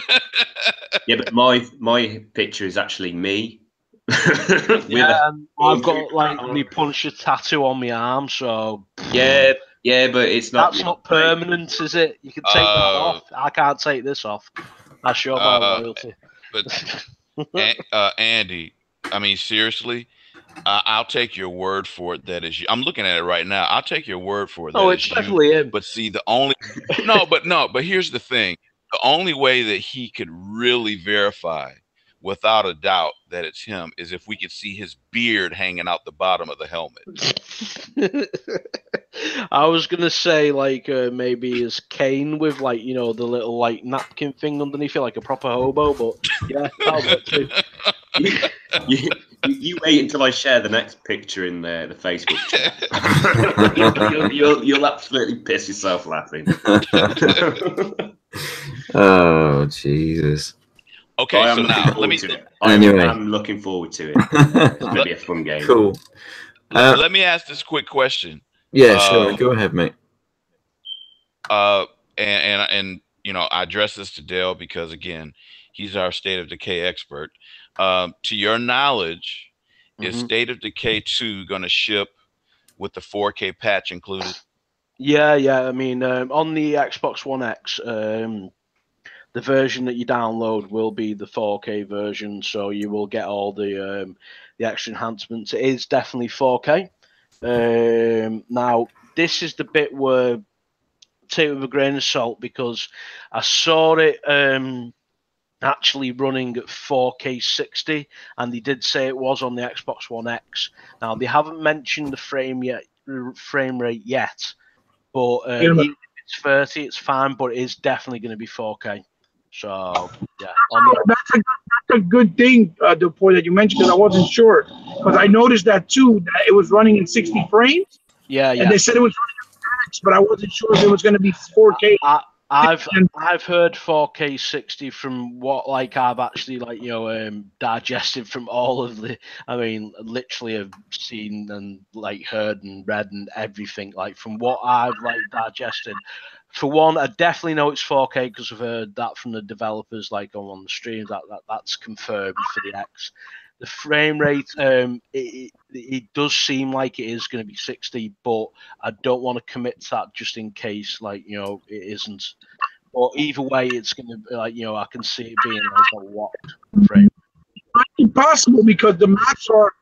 picture is actually me.
And I've got my Punisher tattoo on my arm. So
yeah, but it's not.
That's not permanent, is it? You can take that off. I can't take this off. I show my loyalty.
But Andy, I mean, seriously, I'll take your word for it. That is you. I'm looking at it right now. I'll take your word for it.
Oh, it's definitely him.
But see, but here's the thing. The only way that he could really verify without a doubt that it's him is if we could see his beard hanging out the bottom of the helmet.
I was gonna say maybe it's Kane with the little napkin thing underneath it, like a proper hobo. But yeah, that'll work too.
You wait until I share the next picture in the Facebook chat. you'll absolutely piss yourself laughing.
Oh Jesus.
Okay, so now let me.
I'm looking forward to it. It's going to be a fun game.
Cool.
Let me ask this quick question.
Yeah, sure. Go ahead, mate.
And I address this to Dale because again, he's our State of Decay expert. To your knowledge, is State of Decay 2 going to ship with the 4K patch included? Yeah.
I mean, on the Xbox One X, the version that you download will be the 4K version, so you will get all the extra enhancements. It is definitely 4K. Now, this is the bit where take it with a grain of salt because I saw it actually running at 4K 60, and they did say it was on the Xbox One X. Now, they haven't mentioned the frame frame rate yet, but even if it's 30, it's fine. But it is definitely going to be 4K. So yeah,
that's a good thing, the point that you mentioned, because I wasn't sure, because I noticed that too, that it was running in 60 frames.
Yeah,
and they said it was running in max, but I wasn't sure if it was going to be 4K.
I've heard 4K 60 from what I've actually digested from all of the. I mean, literally have seen and heard and read and everything. From what I've digested. For one, I definitely know it's 4K because I've heard that from the developers, on the streams. That's confirmed for the X. The frame rate, it does seem like it is going to be 60, but I don't want to commit to that just in case, it isn't. But either way, it's going to be I can see it being a locked frame.
It might be possible because the maps are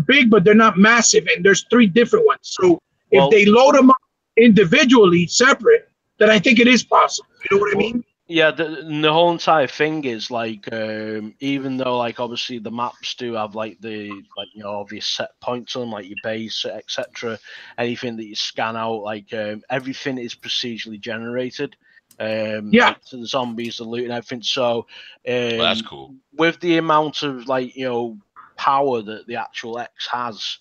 big, but they're not massive, and there's 3 different ones. So if they load them up individually, separate, then I think it is possible. You know what I mean?
Yeah, the whole entire thing is even though obviously the maps do have the obvious set points on your base, etc. Anything that you scan out, everything is procedurally generated. So the zombies, the loot, and everything. So
that's cool.
With the amount of power that the actual X has,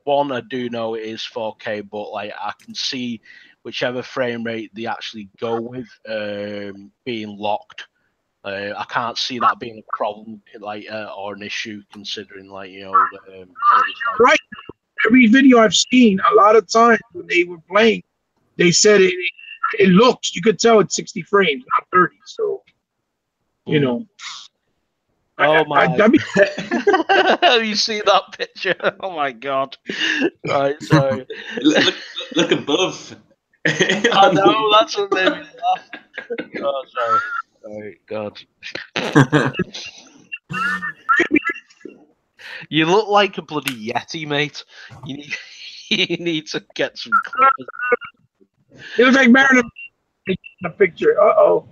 one, I do know it is 4K, but I can see whichever frame rate they actually go with being locked. I can't see that being a problem or an issue, considering
right. Every video I've seen, a lot of times when they were playing, they said it looks. You could tell it's 60 frames, not 30. So you know.
Oh my! You see that picture? Oh my god! Right, sorry.
Look above.
I know, that's what made me laugh. Oh, sorry, God. You look like a bloody Yeti, mate. You need to get some clippers.
It looks like Mariner in the picture. Oh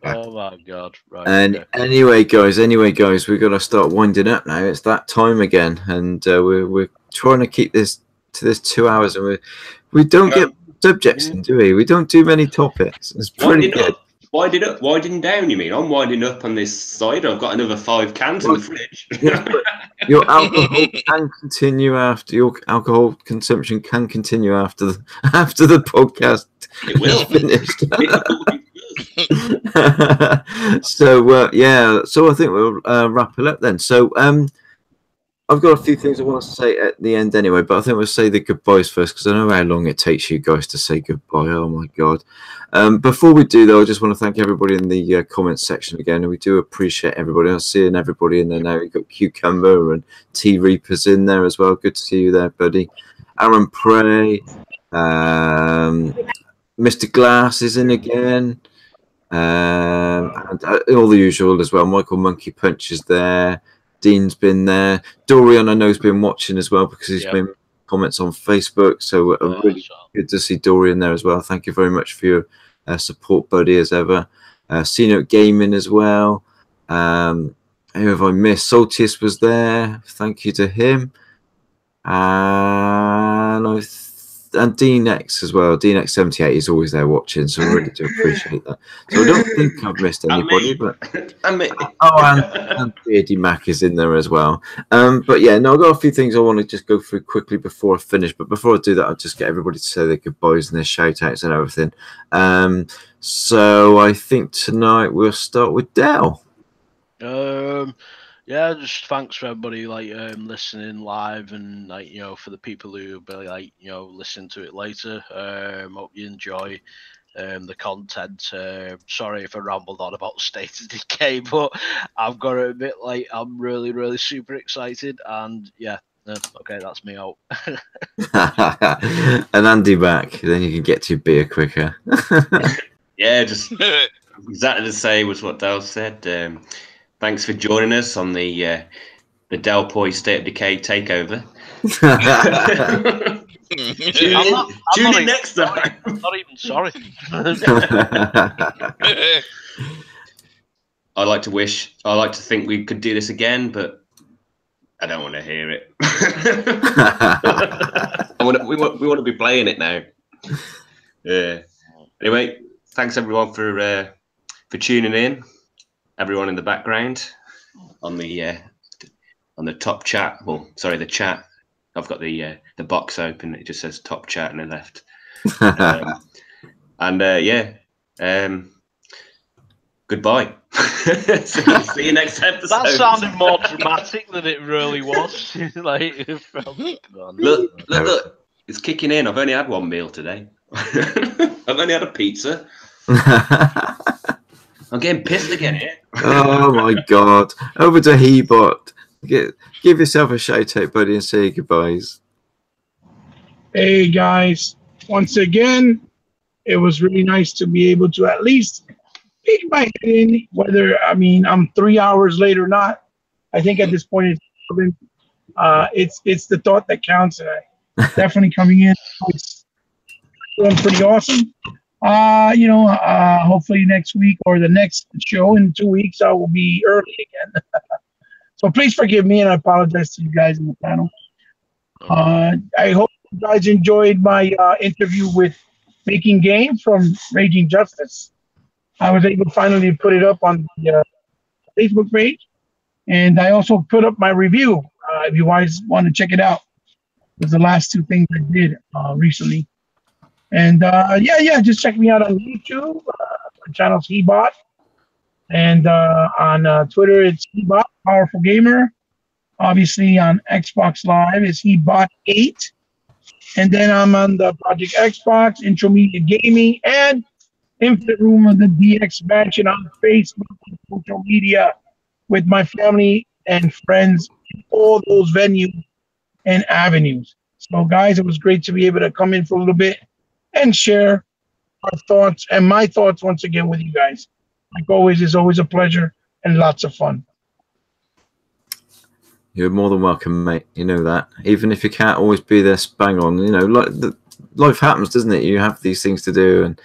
my god! Right.
And anyway, guys, we're gonna start winding up now. It's that time again, and we're trying to keep this to this 2 hours, and we don't get subjects in, do we? We don't do many topics. It's pretty good.
Winding down, you mean? I'm winding up on this side. I've got another 5 cans in the fridge.
Your alcohol can continue after your alcohol consumption can continue after the podcast is finished. So I think we'll wrap it up then. So I've got a few things I want to say at the end anyway, but I think we'll say the goodbyes first because I know how long it takes you guys to say goodbye. Oh my god! Before we do though, I just want to thank everybody in the comments section again, and we do appreciate everybody. I'm seeing everybody in there now. We've got Cucumber and T Reapers in there as well. Good to see you there, buddy. Aaron Prey, Mr. Glass is in again. And all the usual as well. Michael Monkey Punch is there. Dean's been there. Dorian, I know, has been watching as well because he's been comments on Facebook. So really good to see Dorian there as well. Thank you very much for your support, buddy, as ever. C-Note Gaming as well. Who have I missed? Saltius was there. Thank you to him. And DNX as well. DNX78 is always there watching, so I really do appreciate that. So I don't think I've missed anybody, and Beardy Mac is in there as well. But yeah, no, I've got a few things I want to just go through quickly before I finish. But before I do that, I'll just get everybody to say their goodbyes and their shout outs and everything. So I think tonight we'll start with Dell.
Yeah, just thanks for everybody listening live, and for the people who will listen to it later. Hope you enjoy the content. Sorry if I rambled on about State of Decay, but I've got to admit, I'm really, really super excited, and yeah. Okay, that's me out.
And Andy back, then you can get to your beer quicker.
Yeah, just exactly the same as what Dale said. Thanks for joining us on the Del Poi State of Decay takeover. Tune in next time.
I'm not even sorry.
I like to think we could do this again, but I don't want to hear it. We want to be playing it now. Yeah. Anyway, thanks everyone for tuning in. Everyone in the background on the top chat. Well, sorry, the chat. I've got the box open. It just says top chat on the left. Goodbye. See you next episode.
That sounded more dramatic than it really was. Like, it felt...
Look, it's kicking in. I've only had one meal today. I've only had a pizza. I'm getting pissed again here.
Oh my God. Over to Hebot. Give yourself a shout out, buddy, and say your goodbyes.
Hey guys, once again, it was really nice to be able to at least peek my head in, whether, I mean, I'm 3 hours late or not. I think at this point it's the thought that counts, and I definitely coming in. It's doing pretty awesome. Hopefully next week or the next show in 2 weeks, I will be early again. So please forgive me, and I apologize to you guys in the panel. I hope you guys enjoyed my interview with Making Game from Raging Justice. I was able to finally put it up on the Facebook page, and I also put up my review. If you guys want to check it out, it was the last two things I did recently. And just check me out on YouTube. My channel's Hebot, and on Twitter it's Hebot Powerful Gamer. Obviously on Xbox Live it's Hebot8, and then I'm on the Project Xbox, Intro Media Gaming, and Infinite Room of the DX Mansion on Facebook and social media with my family and friends in all those venues and avenues. So guys, it was great to be able to come in for a little bit and share our thoughts and my thoughts once again with you guys. Like always, it's always a pleasure and lots of fun.
You're more than welcome, mate. You know that. Even if you can't always be there bang on, life happens, doesn't it? You have these things to do. And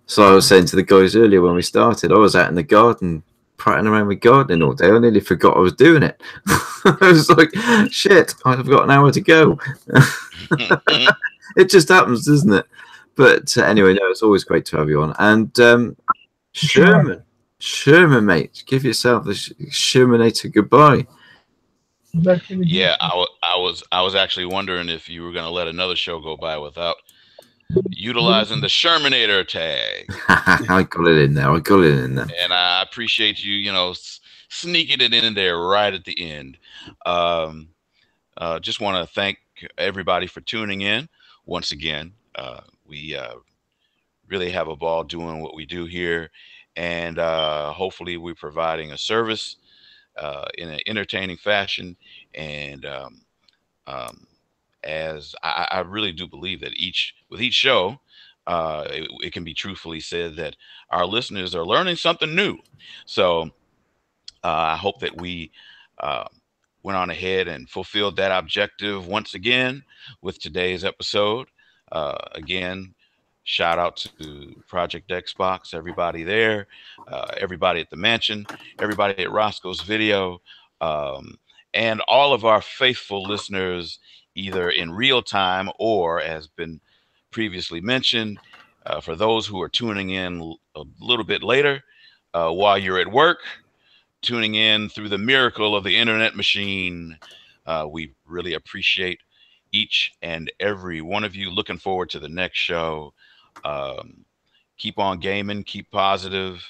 so I was saying to the guys earlier when we started, I was out in the garden, prattling around with gardening all day. I nearly forgot I was doing it. I was like, shit, I've got an hour to go. It just happens, doesn't it? But anyway, no, it's always great to have you on. And Sherman, mate, give yourself the Shermanator goodbye.
Yeah, I was actually wondering if you were going to let another show go by without utilizing the Shermanator tag.
I got it in there. And
I appreciate you, sneaking it in there right at the end. Just want to thank everybody for tuning in once again. We really have a ball doing what we do here, and hopefully we're providing a service in an entertaining fashion. And as I really do believe that with each show, it can be truthfully said that our listeners are learning something new. So I hope that we went on ahead and fulfilled that objective once again with today's episode. Again, shout out to Project Xbox, everybody there, everybody at the mansion, everybody at Roscoe's Video, and all of our faithful listeners, either in real time or, as been previously mentioned, for those who are tuning in a little bit later while you're at work, tuning in through the miracle of the internet machine. We really appreciate each and every one of you. Looking forward to the next show. Keep on gaming, keep positive,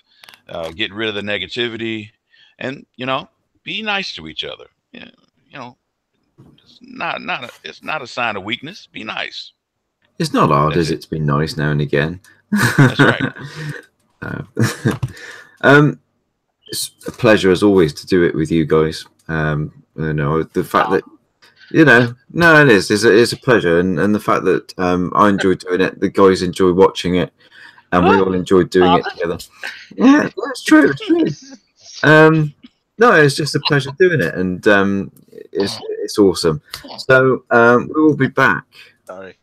get rid of the negativity, and be nice to each other. It's not a sign of weakness. Be nice.
It's not hard, is it, to be nice now and again?
That's right.
It's a pleasure as always to do it with you guys. The fact that no, it is. It's a pleasure, and the fact that I enjoy doing it, the guys enjoy watching it, and we all enjoy doing it together. Yeah, that's true. It's true. No, it's just a pleasure doing it, and it's awesome. So we will be back.
Sorry.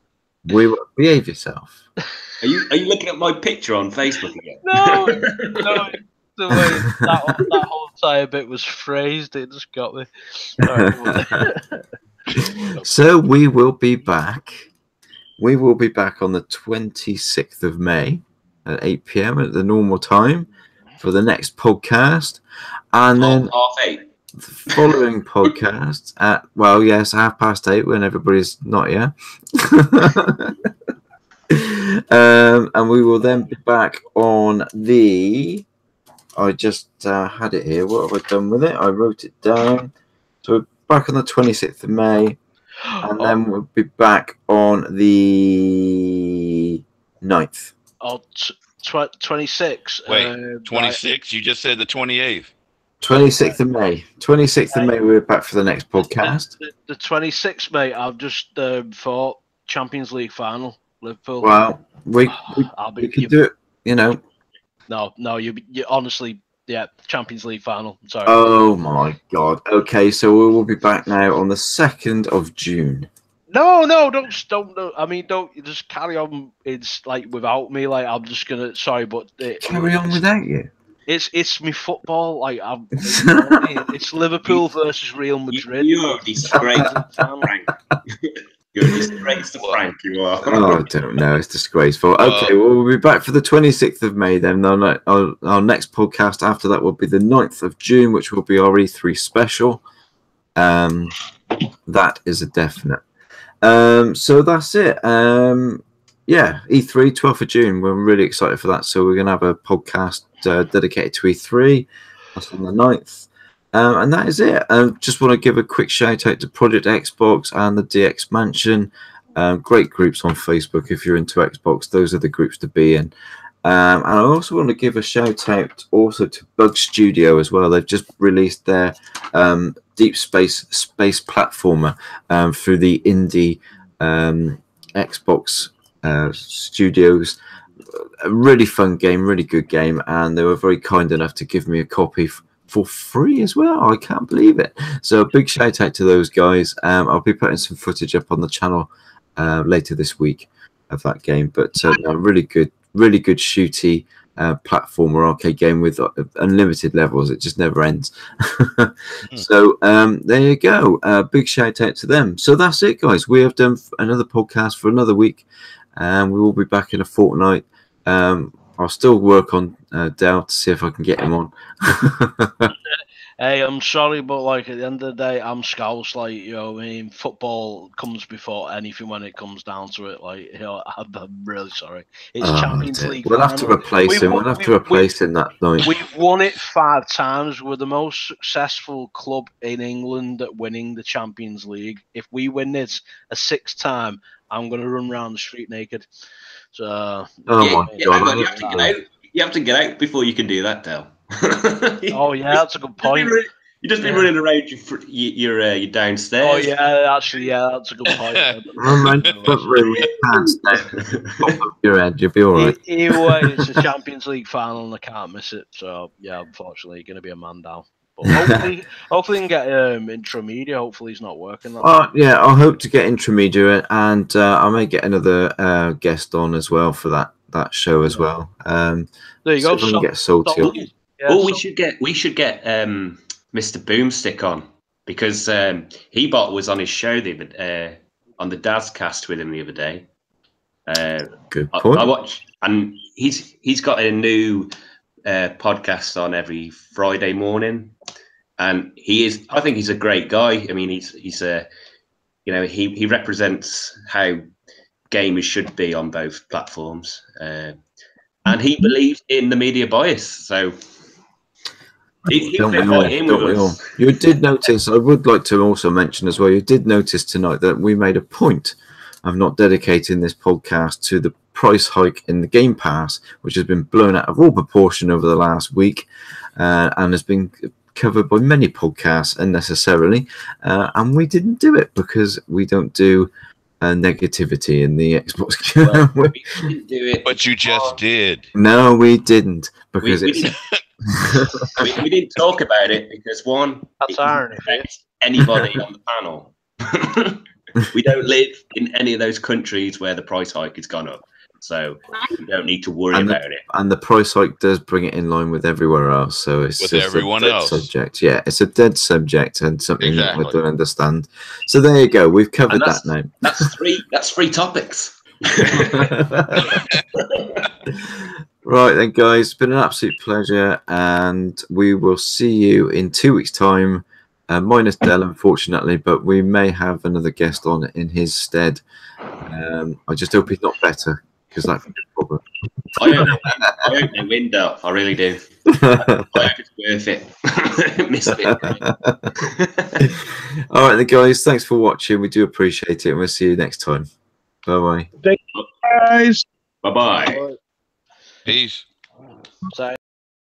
We will behave yourself.
Are you looking at my picture on Facebook again?
No. The way that whole entire bit was phrased, it just got me. Right.
So we will be back. We will be back on the 26th of May at 8 p.m. at the normal time for the next podcast. And then
8:30.
the following podcast at, well, yes, 8:30 when everybody's not here. And we will then be back on the... I just had it here. What have I done with it? I wrote it down. So we're back on the 26th of May. And then we'll be back on the 9th.
Oh, 26.
Wait, 26? You just said the 28th.
26th of May. 26th of May, we're back for the next podcast.
The 26th, mate, I've just thought Champions League final, Liverpool.
Well, we can do it, you know.
No, you honestly, yeah, Champions League final. I'm sorry.
Oh, my God. Okay, so we will be back now on the 2nd of June.
No, don't. I mean, don't just carry on. It's like without me. Like I'm just gonna. Sorry, but
Carry on without you.
It's me football. Like it's Liverpool versus Real Madrid.
You're a disgrace to Frank. You're a disgrace to Frank. You are.
Oh, I don't know. It's disgraceful. Okay, well, we'll be back for the 26th of May then. Our next podcast after that will be the 9th of June, which will be our E3 special. That is a definite. So that's it. Yeah, E3, 12th of June. We're really excited for that. So we're going to have a podcast dedicated to E3. That's on the 9th. And that is it. Just want to give a quick shout out to Project Xbox and the DX Mansion. Great groups on Facebook if you're into Xbox. Those are the groups to be in. And I also want to give a shout out also to Bug Studio as well. They've just released their deep space platformer through the indie Xbox studios. A really fun game, really good game, and they were very kind enough to give me a copy for free as well. I can't believe it. So a big shout out to those guys. I'll be putting some footage up on the channel later this week of that game, but really good shooty platformer arcade game with unlimited levels. It just never ends. So there you go. Big shout out to them. So that's it, guys. We have done another podcast for another week, and we will be back in a fortnight. I'll still work on Dell to see if I can get him on.
Hey, I'm sorry, but like at the end of the day, I'm Scouse. Like, you know, I mean, football comes before anything when it comes down to it. Like, you know, I'm really sorry. It's Champions League.
We'll have to replace him. We'll have to replace him that night.
We've won it 5 times. We're the most successful club in England at winning the Champions League. If we win this a 6th time, I'm going to run around the street naked. So,
my God!
You have to get out before you can do that, Del.
Oh yeah, that's a good point.
You just be running around your downstairs.
Oh yeah, actually, yeah, that's a good point.
Run around the front room with your pants down, top of your head, you'll be all right.
Either way, it's a Champions League final, and I can't miss it. So yeah, unfortunately, going to be a man down. But hopefully, we can get Intramedia. Hopefully, he's not working.
Yeah, I hope to get Intramedia, and I may get another guest on as well for that show as well. There
you go.
So get salty.
Yeah, we should get Mr. Boomstick on, because Hebot was on his show on the Dazcast with him the other day.
Good point.
I watched, and he's got a new podcast on every Friday morning, and I think he's a great guy. I mean, he's a, you know, he represents how gamers should be on both platforms, and he believes in the media bias. So
don't we all? You did notice, I would like to also mention as well, you did notice tonight that we made a point of not dedicating this podcast to the price hike in the Game Pass, which has been blown out of all proportion over the last week, and has been covered by many podcasts unnecessarily, and we didn't do it because we don't do negativity in the Xbox.
Well, we didn't do it,
but you just did.
No, we didn't, because
we didn't talk about it because, one,
that's irony.
Anybody on the panel. We don't live in any of those countries where the price hike has gone up. So you don't need to worry about it.
And the price hike does bring it in line with everywhere else. So it's
With
just
everyone
a dead
else.
subject. Yeah, it's a dead subject and something that
Exactly.
I don't understand. So there you go. We've covered that now.
That's three topics.
Right then, guys, it's been an absolute pleasure, and we will see you in 2 weeks' time. Minus Dell, unfortunately, but we may have another guest on in his stead. I just hope he's not better, because that's a good problem.
I hope they win, Dell. I really do. I hope it's worth it. Missed it.
All right, then, guys, thanks for watching. We do appreciate it, and we'll see you next time. Bye-bye.
Guys.
Bye-bye.
Peace.
So